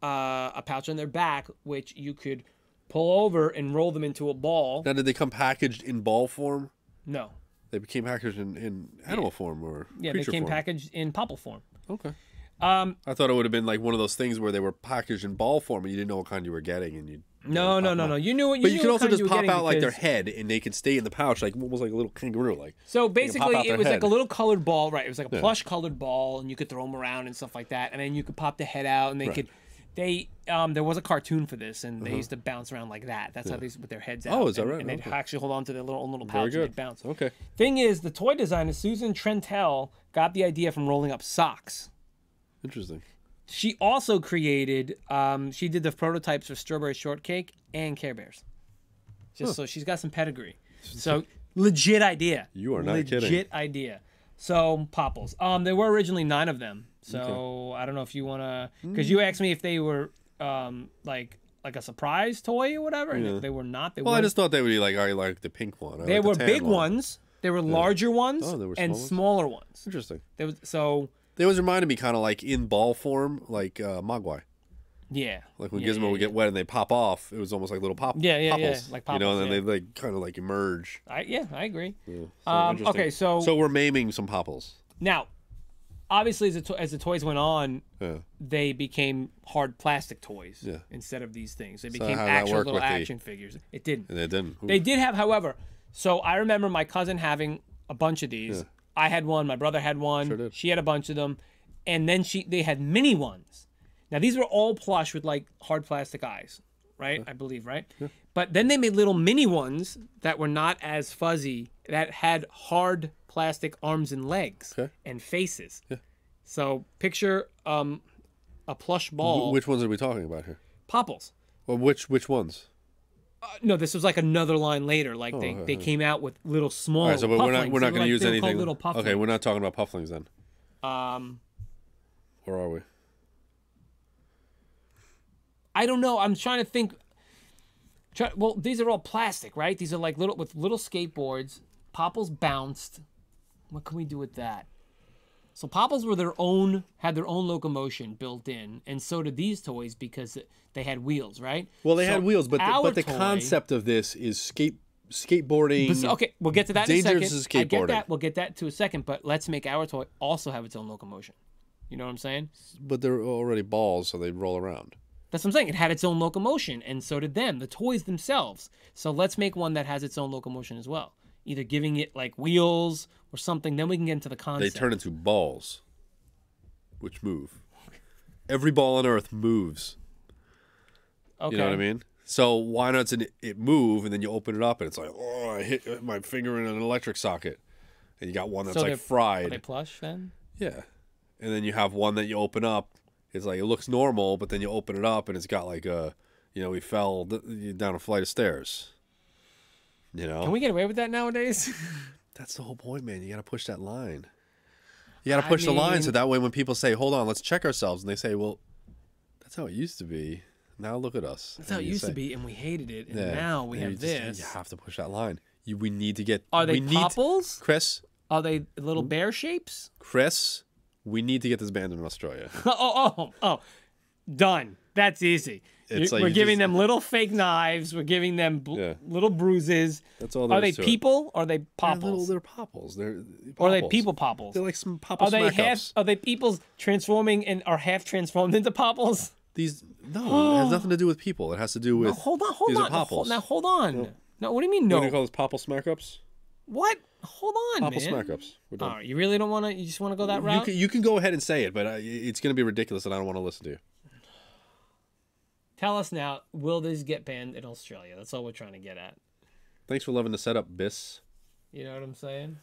a pouch on their back, which you could pull over and roll them into a ball. Now, did they come packaged in ball form? No. They became packaged in animal form or Yeah, they creature came form? packaged in Popple form. Okay. I thought it would have been like one of those things where they were packaged in ball form and you didn't know what kind you were getting, and you. No. You knew what. But you knew could what also kind just you were pop getting out like their because- head, and they could stay in the pouch, like almost like a little kangaroo, like. So they could pop basically, out it their was like head. a little colored ball, right? It was like a plush colored ball, and you could throw them around and stuff like that. And then you could pop the head out, and they Right. could. There was a cartoon for this, and they used to bounce around like that. That's how they used to put their heads out. Oh, is that and, right? And they'd Okay. actually hold on to their own little pouch Very and good. they'd bounce. Okay. Thing is, the toy designer Susan Trentell got the idea from rolling up socks. Interesting. She also created. She did the prototypes for Strawberry Shortcake and Care Bears. So she's got some pedigree. So legit idea. You are not legit kidding. Legit idea. So Popples. There were originally 9 of them. So I don't know if you want to, because you asked me if they were like a surprise toy or whatever, and if they were not. They Well, I weren't. just thought they would be like, I like the pink one. I They like the were tan big one. ones. There were larger ones Oh, there were and small smaller ones. Interesting. There was so They always reminded me kind of like in ball form, like Mogwai. yeah. Like when Yeah, Gizmo yeah, would get wet and they pop off, it was almost like little popples. Yeah, like like you know, popples, and then yeah. they like kind of like emerge. I agree. Yeah, so interesting. Okay, so we're maiming some popples. now, obviously, as the toys went on, Yeah. they became hard plastic toys Yeah. instead of these things. They So became how did that actual work little with the- action figures. It didn't. And they didn't. They did have, however. So I remember my cousin having a bunch of these. Yeah. I had one. My brother had one. Sure did. She had a bunch of them, and then they had mini ones. Now these were all plush with like hard plastic eyes, right? I believe, right? Yeah. But then they made little mini ones that were not as fuzzy, that had hard plastic arms and legs and faces. Yeah. So picture a plush ball. Which ones are we talking about here? Popples. Well, which ones? No, this was like another line later. Like they came out with little small. All right, so but we're not pufflings. going They to were like- use they were anything. called little pufflings. Okay, we're not talking about pufflings then. Where are we? I don't know. I'm trying to think. Well, these are all plastic, right? These are like little skateboards. Popples bounced. What can we do with that? So Popples were had their own locomotion built in, and so did these toys because they had wheels, right? Well, they So had wheels, but our the toy- concept of this is skateboarding. Okay, we'll get to that in a second. Dangerous I get skateboarding. that. We'll get that to a second, but let's make our toy also have its own locomotion. You know what I'm saying? But they're already balls, so they roll around. That's what I'm saying. It had its own locomotion, and so did them, the toys themselves. So let's make one that has its own locomotion as well. Either giving it like wheels or something, then we can get into the They concept. turn into balls, which move. Every ball on Earth moves. Okay. You know what I mean? So why not it move, and then you open it up, and it's like, oh, I hit my finger in an electric socket. And you got one that's So like Are fried. they plush then? Yeah. And then you have one that you open up. It's like, it looks normal, but then you open it up, and it's got like we fell down a flight of stairs. You know? Can we get away with that nowadays? That's the whole point, man. You got to push that line. You got to push the line so that way when people say, hold on, let's check ourselves, and they say, well, that's how it used to be. Now look at us. That's how it used to be, and we hated it, and Yeah. now we And have you just- this. You have to push that line. We need to get. Are they we need- popples? Chris, Are they little bear shapes? Chris, we need to get this banned in Australia. Oh. Done. That's easy. It's like We're you giving just- them little fake knives. We're giving them Yeah. little bruises. That's all there Are they is to it. people or are they popples? They're popples. They're Or are they popples. people popples? They're like some popple Are they smack half? ups. Are they peoples transforming and are half transformed into popples? These no, it has nothing to do with people. It has to do with. No, hold on. These are Now, popples. hold on. No, what do you mean no? What do you call those popple smack ups? What? Hold on, Popple man. smack ups. We're done. All right, you really don't want to? You just want to go that route? You can go ahead and say it, but it's going to be ridiculous, and I don't want to listen to you. Tell us now, will these get banned in Australia? That's all we're trying to get at. Thanks for loving the setup, Biss. You know what I'm saying?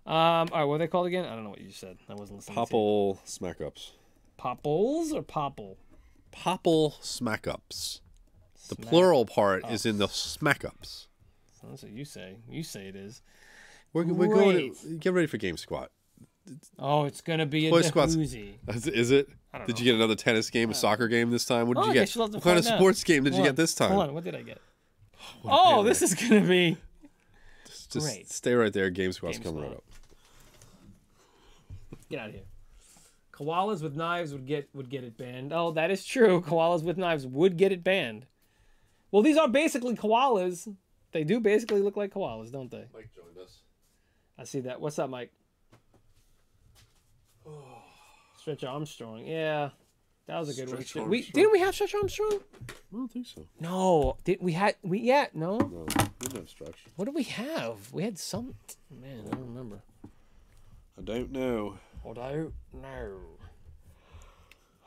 All right, what are they called again? I don't know what you said. I wasn't listening. Popple smack ups. Popples or popple? Popple smack ups. The plural part is in the smack ups. That's what you say. You say it is. We're going to get ready for Game Squat. Oh, it's gonna be a doozy. Is it? Did you get another tennis game, a soccer game this time? What did you get? What kind of sports game did you get this time? Hold on, what did I get? Oh, this is gonna be great. Just stay right there. Game Squat's coming right up. Get out of here. Koalas with knives would get it banned. Oh, that is true. Koalas with knives would get it banned. Well, these are basically koalas. They do basically look like koalas, don't they? Mike joined us. I see that. What's up, Mike? Stretch Armstrong. Yeah. That was a good one. Didn't we have Stretch Armstrong? I don't think so. No. No? No, we didn't have Stretch. What did we have? We had some... Man, I don't remember. I don't know. I don't know.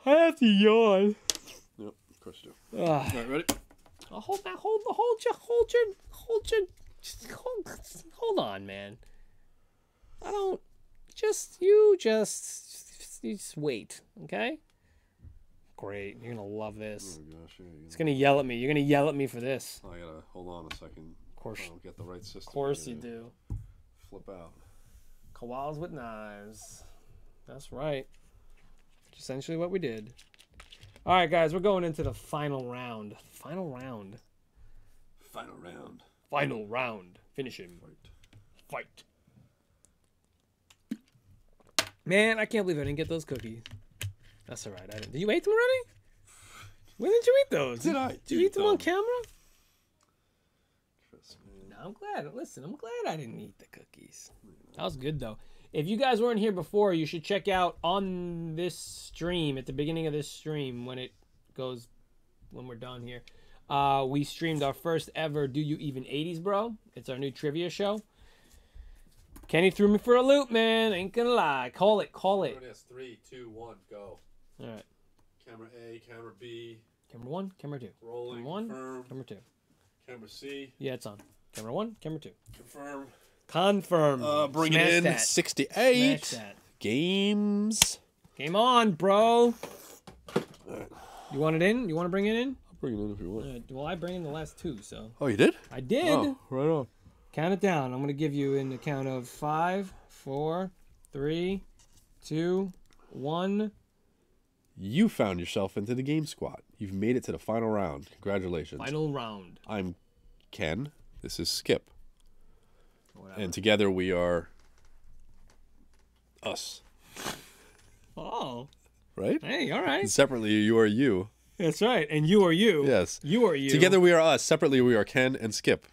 I have to yawn. Yep, of course you do. All right, ready? Hold on, man. I don't... You just wait, okay? Great. You're going to love this. Oh, gosh. Yeah, it's going to yell at me. You're going to yell at me for this. I got to hold on a second. Of course. I'll get the right system. Of course you do. Flip out. Koalas with knives. That's right. Essentially what we did. All right, guys. We're going into the final round. Final round. Finish him. Fight. Man, I can't believe I didn't get those cookies. That's all right. I didn't. Did you eat them already? When did you eat those? Did you eat them on camera? No, I'm glad. Listen, I'm glad I didn't eat the cookies. That was good, though. If you guys weren't here before, you should check out on this stream, at the beginning of this stream, when we're done here, we streamed our first ever Do You Even 80's, Bro? It's our new trivia show. Kenny threw me for a loop, man. Ain't gonna lie. Call it. 3, 2, 1, go. All right. Camera A, camera B. Camera 1, camera 2. Rolling, camera 1, confirm. camera 2. Camera C. Yeah, it's on. Camera 1, camera 2. Confirm. Bring it in. That. 68. Smash that. Games. Game on, bro. All right. You want it in? You want to bring it in? I'll bring it in if you want. Well, I bring in the last two, so. Oh, you did? I did. Oh, right on. Count it down. I'm going to give you in the count of 5, 4, 3, 2, 1. You found yourself into the Game Squad. You've made it to the final round. Congratulations. Final round. I'm Ken. This is Skip. Whatever. And together we are us. Oh. Right? Hey, all right. And separately, you are you. That's right. And you are you. Yes. You are you. Together we are us. Separately we are Ken and Skip.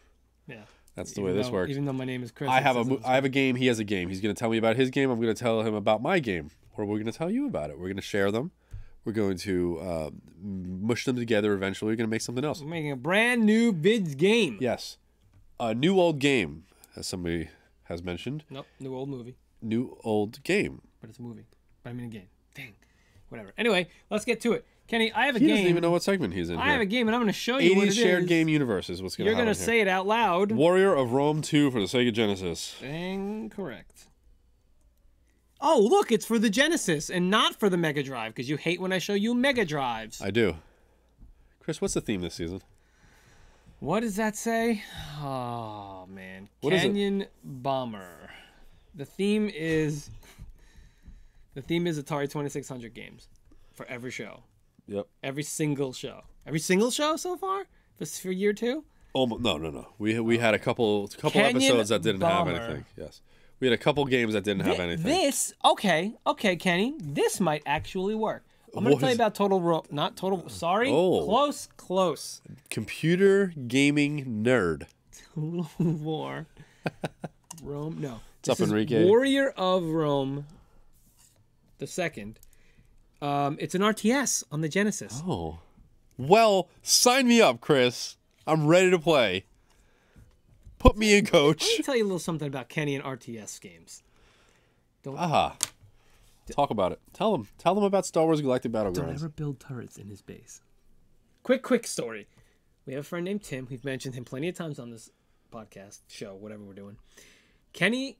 Yeah. That's the way this works. Even though my name is Chris. I have a game. He has a game. He's going to tell me about his game. I'm going to tell him about my game. Or we're going to tell you about it. We're going to share them. We're going to mush them together eventually. We're going to make something else. We're making a brand new vids game. Yes. A new old game, as somebody has mentioned. Nope. New old movie. New old game. But it's a movie. But I mean a game. Dang. Whatever. Anyway, let's get to it. Kenny, I have a game. He doesn't even know what segment he's in. I have a game, and I'm going to show you what it is. 80's shared game universe is what's going to happen. You're going to say it out loud. Warrior of Rome 2 for the Sega Genesis. Incorrect. Oh, look, it's for the Genesis and not for the Mega Drive, because you hate when I show you Mega Drives. I do. Chris, what's the theme this season? What does that say? Oh, man. What is it? Canyon Bomber. The theme is Atari 2600 games for every show. Yep. Every single show. Every single show so far? For year 2? Almost, no. We had a couple episodes that didn't have anything. Yes. We had a couple games that didn't have anything. Okay, Kenny. This might actually work. I'm going to tell you about Close. Computer gaming nerd. Total War. Rome, no. What's up, Enrique? Warrior of Rome the Second. It's an RTS on the Genesis. Oh. Well, sign me up, Chris. I'm ready to play. Put me in, coach. Let me tell you a little something about Kenny and RTS games. Talk about it. Tell them about Star Wars Galactic Battlegrounds. Don't ever build turrets in his base. quick story. We have a friend named Tim. We've mentioned him plenty of times on this podcast, show, whatever we're doing. Tim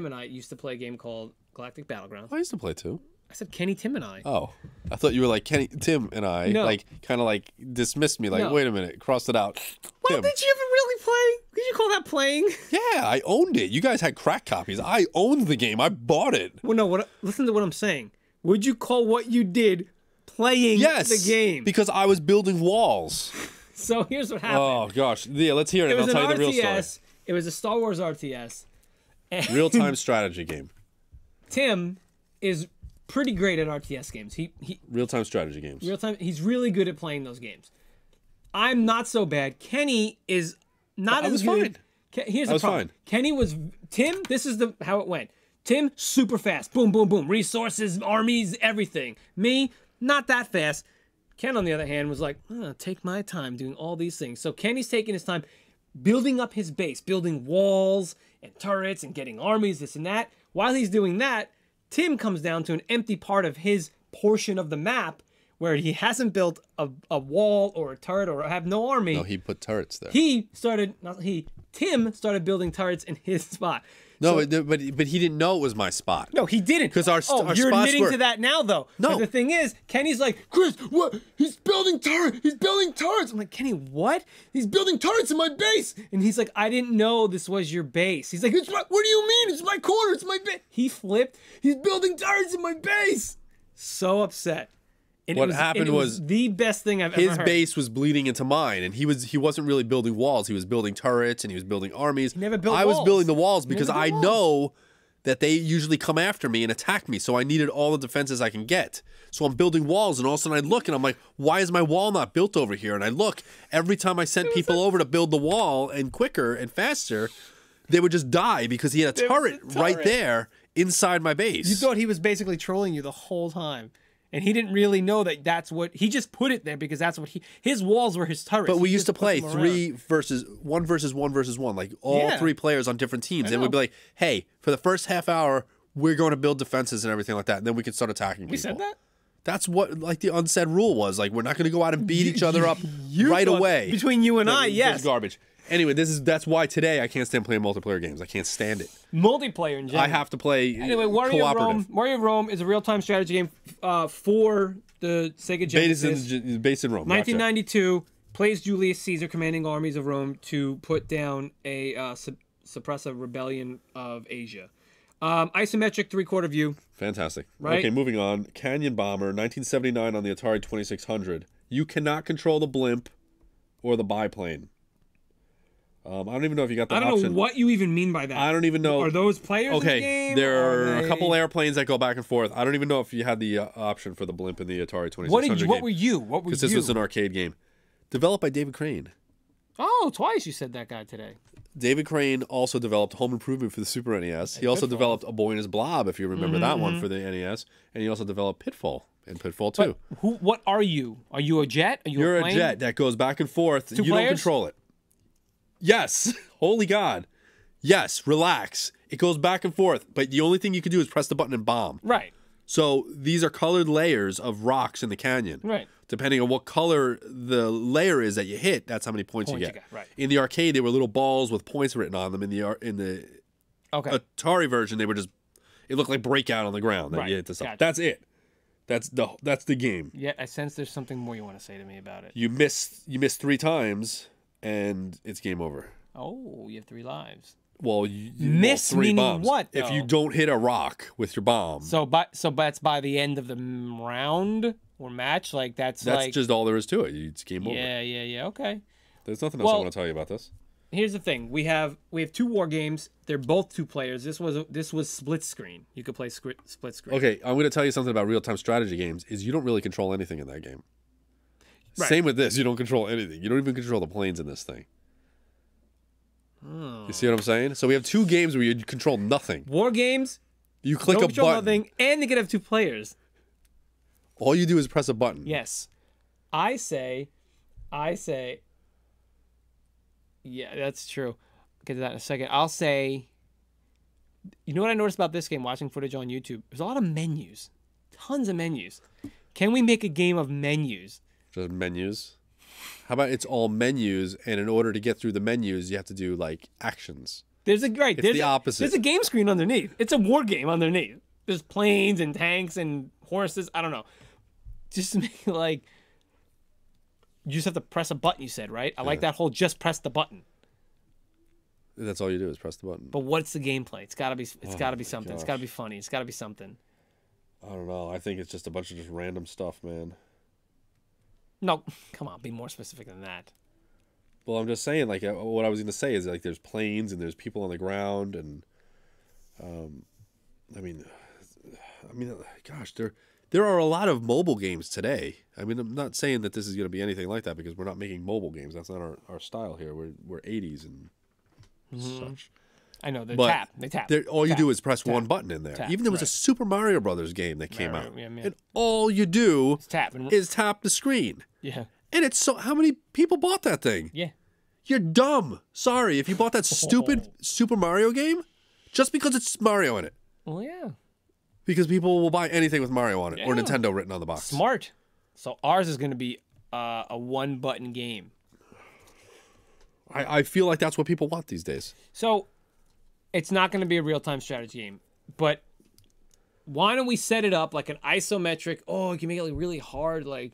and I used to play a game called Galactic Battlegrounds. I used to play too. I said Kenny, Tim, and I. Oh, I thought you were like Kenny, Tim, and I. No. Like kind of like dismissed me. Like, No. wait a minute, crossed it out. Well, Tim. did you ever really play? Did you call that playing? Yeah, I owned it. You guys had crack copies. I owned the game. I bought it. Well, no. Listen to what I'm saying. Would you call what you did playing the game? Because I was building walls. So here's what happened. Oh gosh, yeah. Let's hear it. It And was I'll an tell you the real RTS. story. It was a Star Wars RTS. Real-time strategy game. Tim is pretty great at RTS games. He Real-time strategy games. real time. He's really good at playing those games. I'm not so bad. Kenny is not I as was good. fine. Here's I the was problem. fine. Kenny was Tim. This is how it went. Tim, super fast. Boom, boom, boom. Resources, armies, everything. Me, not that fast. Ken, on the other hand, was like, take my time doing all these things. So Kenny's taking his time building up his base, building walls and turrets and getting armies, this and that. While he's doing that, Tim comes down to an empty part of his portion of the map where he hasn't built a wall or a turret or have no army. No, he put turrets there. Tim started building turrets in his spot. No, but he didn't know it was my spot. No, he didn't. Because our you're spots admitting were... to that now, though. No. But the thing is, Kenny's like, Chris, what? He's building turrets. He's building turrets. I'm like, Kenny, what? He's building turrets in my base. And he's like, I didn't know this was your base. He's like, what do you mean? It's my corner. It's my base. He flipped. He's building turrets in my base. So upset. And What happened was the best thing I've ever His heard. base was bleeding into mine, and he wasn't really building walls. He was building turrets, and he was building armies. He never built I was walls. building the walls He because never I built know that they usually come after me and attack me, so I needed all the defenses I can get. So I'm building walls, and all of a sudden I look, and I'm like, why is my wall not built over here? And I look, every time I sent people over to build the wall, and quicker and faster, they would just die because he had a turret right there inside my base. You thought he was basically trolling you the whole time. And he didn't really know that that's what... He just put it there because that's what his walls were his turrets. But we He used to just put play them one versus one, like all Yeah. three players on different teams. I And we'd know. be like, hey, for the first half hour, we're going to build defenses and everything like that. And then we can start attacking people. We said that? That's what like the unsaid rule was. Like, we're not going to go out and beat each other up You right thought- away. Between you and I, This is yes. garbage. Anyway, that's why today I can't stand playing multiplayer games. I can't stand it. Multiplayer in general. I have to play Anyway, Warrior of cooperative. Rome. Warrior of Rome is a real-time strategy game for the Sega Genesis. Based in Rome. 1992 plays Julius Caesar commanding armies of Rome to put down a suppress a rebellion of Asia. Isometric 3/4 view. Fantastic. Right? Okay, moving on. Canyon Bomber, 1979 on the Atari 2600. You cannot control the blimp or the biplane. I don't even know if you got the I don't option. know what you even mean by that. I don't even know. Are those players in the Okay, game? there are they- a couple airplanes that go back and forth. I don't even know if you had the option for the blimp in the Atari 2600 What were you? What were you? Because this was an arcade game. Developed by David Crane. Oh, twice you said that guy today. David Crane also developed Home Improvement for the Super NES. He also Pitfall. developed A Boy and His Blob, if you remember that one, for the NES. And he also developed Pitfall and Pitfall 2. What are you? Are you a jet? Are you You're a a plane? jet that goes back and forth. You don't players? control it. Yes. Holy God. Yes. Relax. It goes back and forth. But the only thing you can do is press the button and bomb. Right. So these are colored layers of rocks in the canyon. Right. Depending on what color the layer is that you hit, that's how many points you get. Right. In the arcade, they were little balls with points written on them. In the Okay. Atari version, they were just, it looked like breakout on the ground that Right. you hit the stuff. Gotcha. That's it. That's the game. Yet I sense there's something more you want to say to me about it. You miss 3 times and it's game over. Oh, you have 3 lives. Well, you Miss 3 meaning bombs. what, If you though? don't hit a rock with your bomb, So that's by the end of the round or match. Like that's like just all there is to it. It's game over. yeah. Okay. There's nothing else I Well- want to tell you about this. Here's the thing: we have 2 war games. They're both 2 players. This was split screen. You could play split screen. Okay, I'm going to tell you something about real-time strategy games. Is you don't really control anything in that game. Right. Same with this. You don't control anything. You don't even control the planes in this thing. You see what I'm saying? So we have 2 games where you control nothing. War games. You click No a control button. nothing, and they could have 2 players. All you do is press a button. Yes. I say. Yeah, that's true. I'll get to that in a second. I'll say. You know what I noticed about this game? Watching footage on YouTube, there's a lot of menus, tons of menus. Can we make a game of menus? Just menus. How about it's all menus, and in order to get through the menus, you have to do like actions. There's a right. It's There's the opposite. There's a game screen underneath. It's a war game underneath. There's planes and tanks and horses. I don't know. Just to make it like you just have to press a button. You said right. I like that whole just press the button. That's all you do is press the button. But what's the gameplay? It's gotta be. It's gotta be something. gosh. It's gotta be funny. It's gotta be something. I don't know. I think it's just a bunch of just random stuff, man. No, come on. Be more specific than that. Well, I'm just saying, like, what I was going to say is, like, there's planes and there's people on the ground, and, I mean, gosh, there are a lot of mobile games today. I mean, I'm not saying that this is going to be anything like that because we're not making mobile games. That's not our style here. We're 80's and such. I know. They But tap. They tap. all you Tap. do is press Tap. one button in there. Tap. Even there was a Right. Super Mario Brothers game that came Right, out, yeah, yeah. and all you do Tap. And, is tap the screen. yeah. And it's so, how many people bought that thing? Yeah. You're dumb. Sorry if you bought that stupid Super Mario game just because it's Mario in it. Well, yeah. Because people will buy anything with Mario on it or Yeah. Nintendo written on the box. Smart. So ours is going to be a one-button game. I feel like that's what people want these days. So it's not going to be a real-time strategy game, but why don't we set it up like an isometric? Oh, you can make it like really hard, like.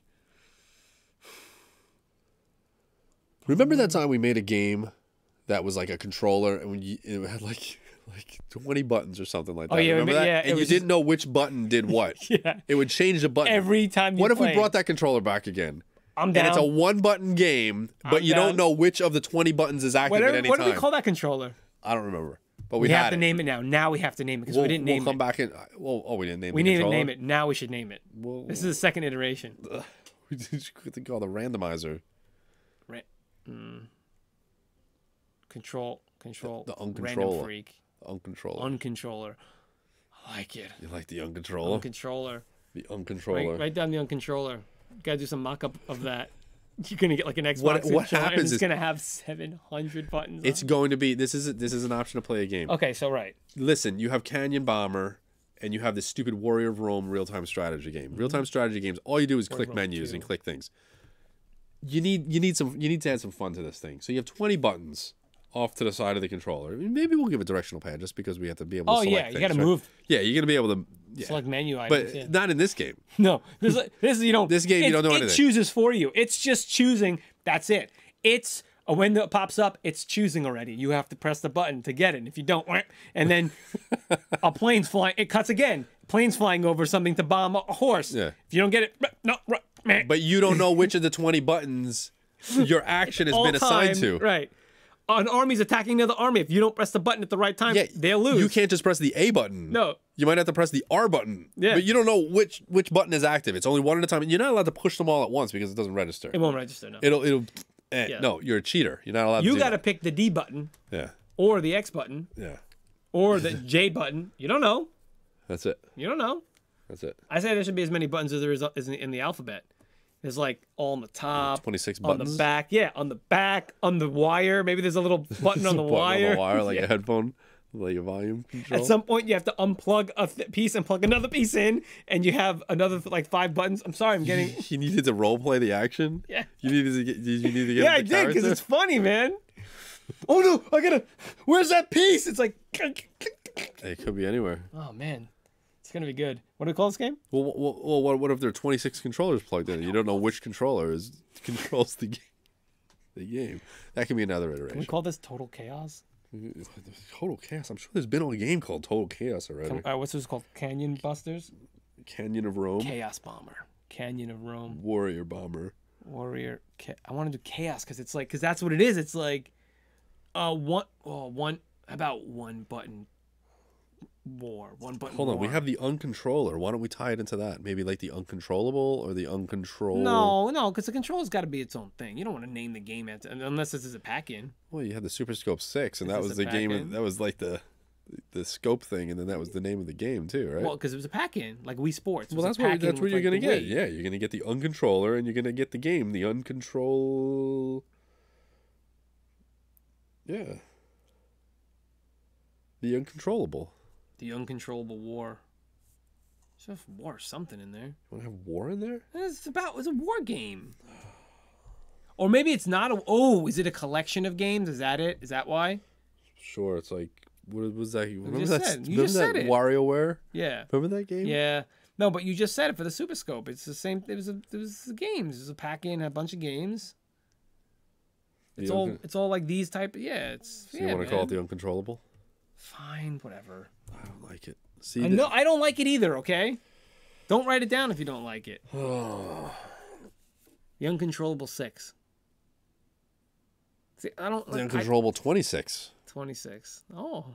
Remember that time we made a game that was like a controller and it had like 20 buttons or something like that? Oh, yeah, Remember that? yeah, it And you was didn't know which button did what. Yeah. It would change the button. Every time you What if we played. brought that controller back again? I'm down. And it's a one-button game, but I'm you down. don't know which of the 20 buttons is active at any What time. do we call that controller? I don't remember. But We we have had to it. name it now. Now we have to name it because we didn't name We'll come it. back in. Well, we didn't name We the didn't even controller. name it. Now we should name it. Well, This is the second iteration. we just call the randomizer. Control. The uncontroller. Random freak. Uncontroller. Uncontroller. I like it. You like the uncontroller? Uncontroller. The uncontroller. Write down the uncontroller. Gotta do some mock-up of that. You're gonna get like an Xbox. What controller, and happens it's is- gonna have 700 buttons. It's on going to be. This is an option to play a game. it. Okay, so right. Listen, you have Canyon Bomber, and you have this stupid Warrior of Rome real-time strategy game. Real-time strategy games. All you do is click Rome menus 2. and click things. You need to add some fun to this thing. So you have 20 buttons off to the side of the controller. I mean, maybe we'll give a directional pad just because we have to be able to Oh select yeah, things, you gotta right? move. Yeah, you're gonna be able to. Yeah. Select menu But items. Yeah. not in this game. No, this you don't. This game, you don't know It anything. chooses for you. It's just choosing. That's it. It's a window pops up. It's choosing already. You have to press the button to get it. And if you don't, and then a plane's flying. It cuts again. Plane's flying over something to bomb a horse. Yeah. If you don't get it, no. But you don't know which of the 20 buttons your action has all been assigned time, to. Right. An army's attacking another army. If you don't press the button at the right time, Yeah, they'll lose. You can't just press the A button. No. You might have to press the R button. Yeah. But you don't know which button is active. It's only one at a time. And you're not allowed to push them all at once because it doesn't register. It won't register. No. It'll Yeah. No, you're a cheater. You're not allowed to You do got to that. pick the D button Yeah. or the X button Yeah. or the J button. You don't know. That's it. You don't know. That's it. I say there should be as many buttons as there is in the alphabet. There's like all on the top, 26 on buttons. the back. Yeah, on the back, on the wire. Maybe there's a little button on the Button wire. on the wire, like Yeah. a headphone, like a volume control. At some point, you have to unplug a piece and plug another piece in, and you have another like 5 buttons. I'm sorry, I'm getting. You needed to role play the action. Yeah. You needed to get. You need to get. Yeah, I the did because character? it's funny, man. Oh no, I gotta. Where's that piece? It's like. It could be anywhere. Oh man, it's gonna be good. What do we call this game? Well, what if there are 26 controllers plugged in? And you don't know which controller controls the game. That can be another Can we iteration. call this Total Chaos? Total Chaos. I'm sure there's been a game called Total Chaos already. What's this called? Canyon Busters? Canyon of Rome. Chaos Bomber. Canyon of Rome. Warrior Bomber. Warrior. I want to do chaos because it's like that's what it is. It's like one about one button war. One button. Hold on, war. we have the uncontroller. Why don't we tie it into that? Maybe like the uncontrollable or the uncontrol. No, because the control's got to be its own thing. You don't want to name the game unless this is a pack-in. Well, you had the Super Scope 6, and Is that this was a the game. back-end? That was like the scope thing, and then that was the name of the game too, right? Well, because it was a pack-in, like Wii Sports. It Well, was that's a what pack-in with, you're like, gonna the get. Wii. Yeah, you're gonna get the uncontroller, and you're gonna get the game, the uncontrol. Yeah. The uncontrollable. The uncontrollable war. There's war something in there. You want to have war in there? It's a war game. Or maybe it's not a... Oh, is it a collection of games? Is that it? Is that why? Sure, it's like... What was that? Remember just that, said- you remember just that said it. WarioWare? Yeah. Remember that game? Yeah. No, but you just said it for the Super Scope. It's the same... It was the games. It was a pack-in, a bunch of games. It's all like these type... Yeah, it's... So you want to call it the Uncontrollable? Fine, whatever. I don't like it. See, No, I don't like it either, okay? Don't write it down if you don't like it. The Uncontrollable 6. See, I don't... The Uncontrollable 26. 26. Oh.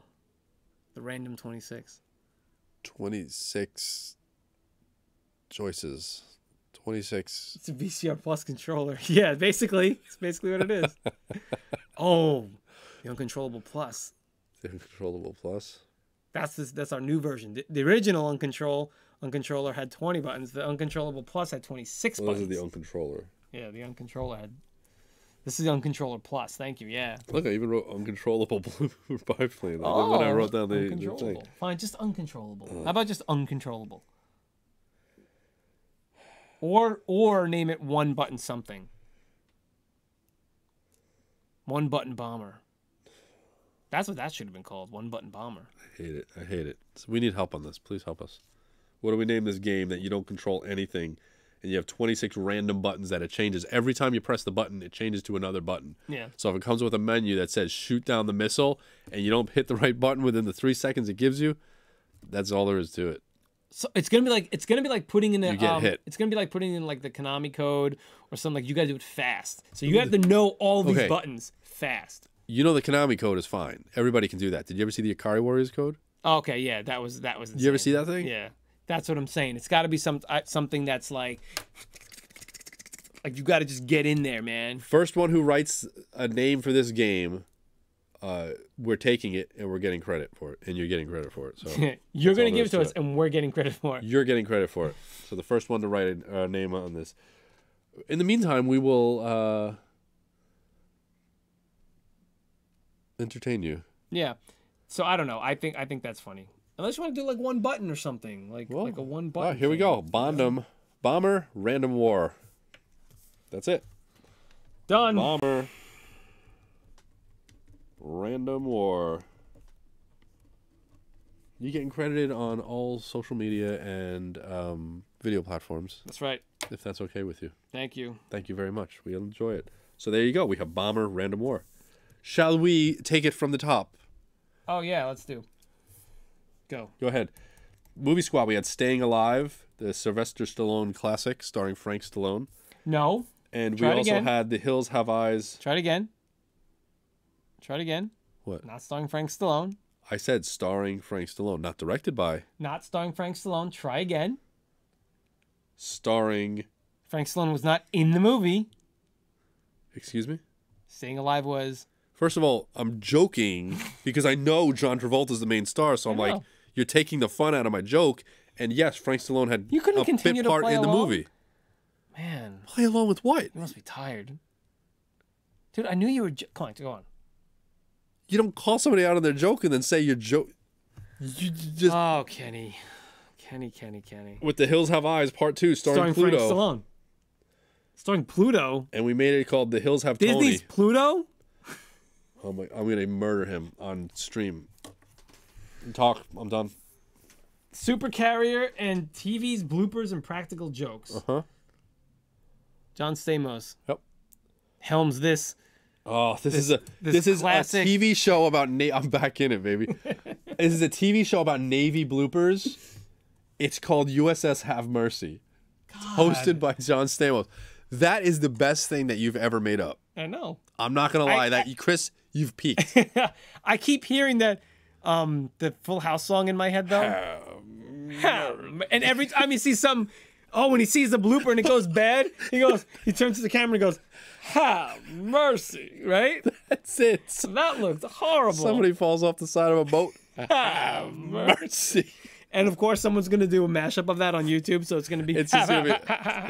The random 26. 26 choices. 26. It's a VCR Plus controller. Yeah, basically. It's basically what it is. Oh. The Uncontrollable Plus. The Uncontrollable Plus. That's our new version. The original Uncontroller had 20 buttons. The Uncontrollable Plus had 26 Well, buttons. this is the Uncontroller. Yeah, the Uncontroller had... This is the Uncontroller Plus. Thank you, yeah. Look, I even wrote Uncontrollable biplane. When I wrote down the Uncontrollable. thing. Fine, just Uncontrollable. How about just Uncontrollable? Or name it One Button something. One Button Bomber. That's what that should have been called. One Button Bomber. I hate it. I hate it. So we need help on this. Please help us. What do we name this game that you don't control anything and you have 26 random buttons that it changes? Every time you press the button, it changes to another button. Yeah. So if it comes with a menu that says shoot down the missile and you don't hit the right button within the 3 seconds it gives you, that's all there is to it. So it's gonna be like putting in a You get hit. It's gonna be like putting in like the Konami code or something. Like you gotta do it fast. So you have to know all these Okay. buttons fast. You know the Konami code is fine. Everybody can do that. Did you ever see the Ikari Warriors code? Okay, yeah, that was. Did you ever insane. see that thing? Yeah, that's what I'm saying. It's got to be something that's like you got to just get in there, man. First one who writes a name for this game, we're taking it and we're getting credit for it, and you're getting credit for it. So You're that's all gonna give there it to is us, and we're getting credit for it. You're getting credit for it. So the first one to write a name on this. In the meantime, we will entertain you. Yeah. So I don't know. I think that's funny. Unless you want to do like one button or something, like a one button. All right, here we thing. go. Bomber, Random War. That's it. Done. Bomber, Random War. You getting credited on all social media and video platforms, That's right. if that's okay with you. Thank you. Thank you very much. We'll enjoy it. So there you go. We have Bomber, Random War. Shall we take it from the top? Oh yeah, let's do. Go. Go ahead. Movie Squad, we had Staying Alive, the Sylvester Stallone classic starring Frank Stallone. No. And Try we it also again. had The Hills Have Eyes. Try it again. Try it again. What? Not starring Frank Stallone. I said starring Frank Stallone, not directed by. Not starring Frank Stallone. Try again. Starring, Frank Stallone was not in the movie. excuse me? Staying Alive was. First of all, I'm joking because I know John Travolta's the main star, so I'm I like, know. you're taking the fun out of my joke. And yes, Frank Stallone had You couldn't a continue bit to part play in the along? movie. Man, Play along with what? you must be tired. Dude, I knew you were. Come on, go on. You don't call somebody out on their joke and then say you're joke. You just Oh, Kenny. Kenny. with The Hills Have Eyes Part 2 starring Frank Pluto. Stallone. Starring Pluto. And we made it called The Hills Have Disney's Tony. Pluto? Oh my, I'm going to murder him on stream. Talk. I'm done. Super Carrier and TV's bloopers and practical jokes. Uh-huh. John Stamos. Yep. Helms this. Oh, this is classic- a TV show about I'm back in it, baby. This is a TV show about Navy bloopers. It's called USS Have Mercy. It's hosted by John Stamos. That is the best thing that you've ever made up. I know. I'm not gonna lie. Chris, you've peaked. I keep hearing that the Full House song in my head though. And every time he sees some, when he sees the blooper and it goes bad, he turns to the camera and goes, "Have mercy," right? That's it. That looked horrible. Somebody falls off the side of a boat. Have Mercy. And of course, someone's gonna do a mashup of that on YouTube, so it's gonna be. It's just gonna be,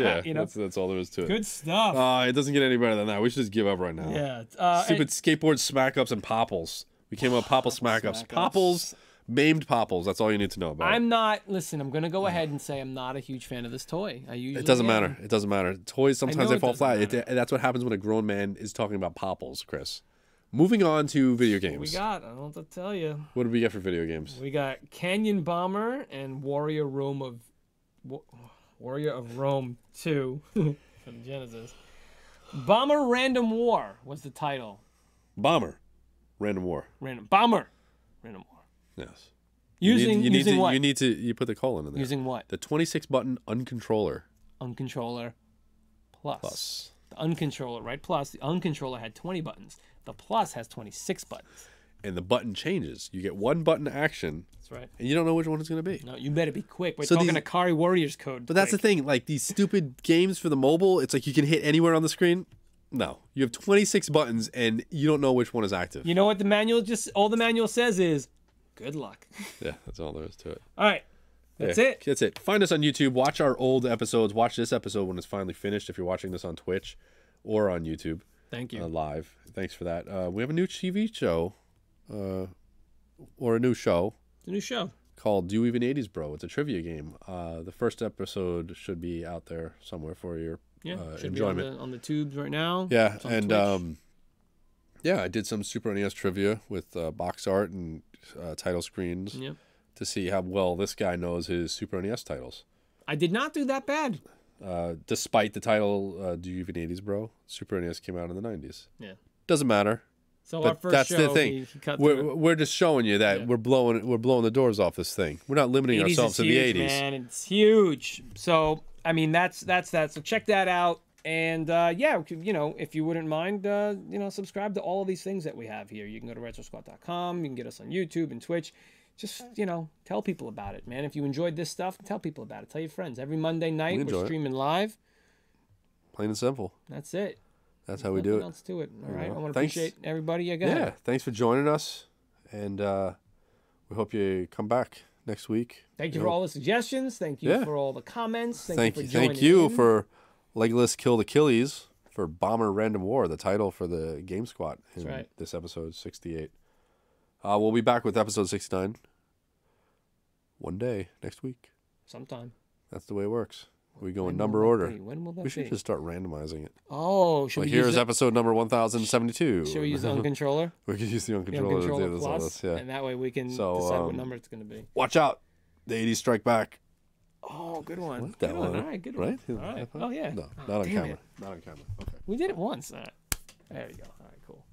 yeah. You know? That's all there is to it. Good stuff. It doesn't get any better than that. We should just give up right now. Yeah. Stupid skateboard smack ups and popples. We came up with popple smack ups. smack-ups. Popples Maimed Popples. That's all you need to know about it. I'm not. Listen, I'm gonna go ahead and say I'm not a huge fan of this toy. I usually. It doesn't am. matter. It doesn't matter. Toys sometimes they it fall doesn't flat. matter. That's what happens when a grown man is talking about Popples, Chris. Moving on to video games. What we got? I don't know what to tell you. What do we get for video games? We got Canyon Bomber and Warrior of Rome 2 from Genesis. Bomber Random War was the title. Bomber. Random War. Bomber Random War. Yes. Using what? You put the colon in there. Using what? The 26-button uncontroller. Uncontroller plus. Plus. The uncontroller, right? Plus. The uncontroller had 20 buttons. The plus has 26 buttons. And the button changes. You get one button action. That's right. And you don't know which one it's going to be. No, you better be quick. We're So talking these- Akari Warriors code. But that's the thing. Like these stupid games for the mobile, it's like you can hit anywhere on the screen. No. You have 26 buttons and you don't know which one is active. You know what the manual all the manual says is, good luck. Yeah, that's all there is to it. All right. That's Yeah, it. That's it. Find us on YouTube. Watch our old episodes. Watch this episode when it's finally finished if you're watching this on Twitch or on YouTube. Thank you. Live. Thanks for that. We have a new TV show, or a new show It's a new show. called Do You Even 80's Bro? It's a trivia game. The first episode should be out there somewhere for your Yeah, should enjoyment. be on the tubes right now. Yeah, It's on and Twitch. yeah, I did some Super NES trivia with box art and title screens Yep. to see how well this guy knows his Super NES titles. I did not do that bad. Despite the title Do You Even 80's Bro? Super NES came out in the 90s. Yeah. Doesn't matter. So But our first that's show, the thing. he cut through it. We're just showing you that Yeah. we're blowing the doors off this thing. We're not limiting 80s ourselves is to the huge, 80s. man. It's huge. So I mean, that's that. So check that out. And yeah, you know, if you wouldn't mind, you know, subscribe to all of these things that we have here. You can go to retrosquad.com. You can get us on YouTube and Twitch. Just, you know, tell people about it, man. If you enjoyed this stuff, tell people about it. Tell your friends. Every Monday night, enjoy we're it. streaming live. Plain and simple. That's it. That's how we Nothing do it. else to it. All right. I know. want to Thanks. appreciate everybody again. Yeah, thanks for joining us, and we hope you come back next week. Thank you for all the suggestions. Thank you Yeah. for all the comments. Thank you you, for joining thank you in. for Legolas Killed Achilles for Bomber Random War, the title for the Game Squad in right. this episode 68. We'll be back with episode 69 one day next week. sometime. That's the way it works. We go in When number will that order. be? When will that We should be? just start randomizing it. Oh, should Like we use here's the, episode number 1072. should we use the uncontroller? We could use the The uncontroller to do uncontroller this on plus, us. Yeah. and that way we can So, decide what number it's going to be. Watch out. The 80s strike back. Oh, good one. Like that Good one. All right, good Right? one. All right. Oh yeah. No, Oh, not on damn camera. it. Not on camera. Okay. We did it once. All right. There you go. All right, cool.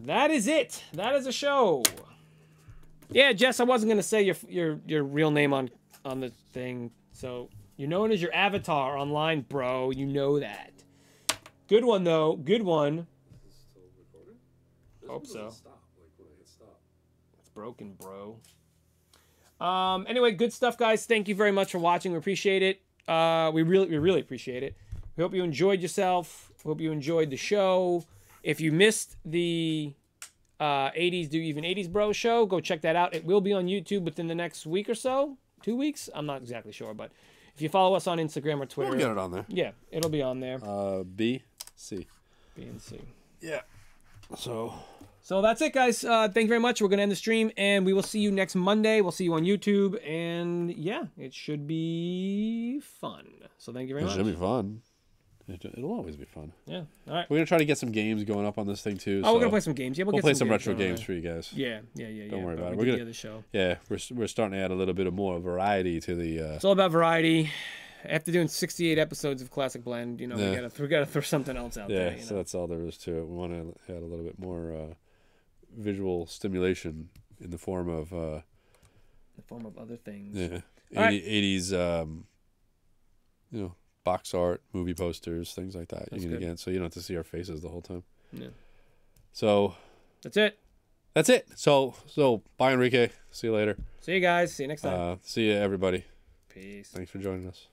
That is it. That is a show. Yeah, Jess, I wasn't gonna say your real name on the thing. So you're known as your avatar online, bro. You know that. Good one though. Good one. Hope so. It's broken, bro. Anyway, good stuff, guys. Thank you very much for watching. We appreciate it. We really appreciate it. We hope you enjoyed yourself. Hope you enjoyed the show. If you missed the 80s Do Even 80s Bro show, go check that out. It will be on YouTube within the next week or so. 2 weeks? I'm not exactly sure, but if you follow us on Instagram or Twitter, We'll get it on there. yeah, it'll be on there. B, C. B and C. Yeah. So So that's it, guys. Thank you very much. We're going to end the stream, and we will see you next Monday. We'll see you on YouTube, and yeah, it should be fun. So thank you very it much. should be fun. It'll always be fun. Yeah. All right. We're gonna try to get some games going up on this thing too. Oh, we're gonna play some games. Yeah, We'll get play some games retro going. games for you guys. Yeah. Don't worry but about it. we We're did gonna the other show. Yeah, we're starting to add a little bit of more variety to the. It's all about variety. After doing 68 episodes of Classic Blend, you know, Yeah. we gotta throw something else out Yeah, there. You so know? that's all there is to it. We want to add a little bit more visual stimulation in the form of In the form of other things. yeah, All right. 80s you know, box art, movie posters, things like that. That's You can good. again, so you don't have to see our faces the whole time. Yeah. So That's it. that's it. So bye, Enrique. See you later. See you guys. See you next time. See you, everybody. Peace. Thanks for joining us.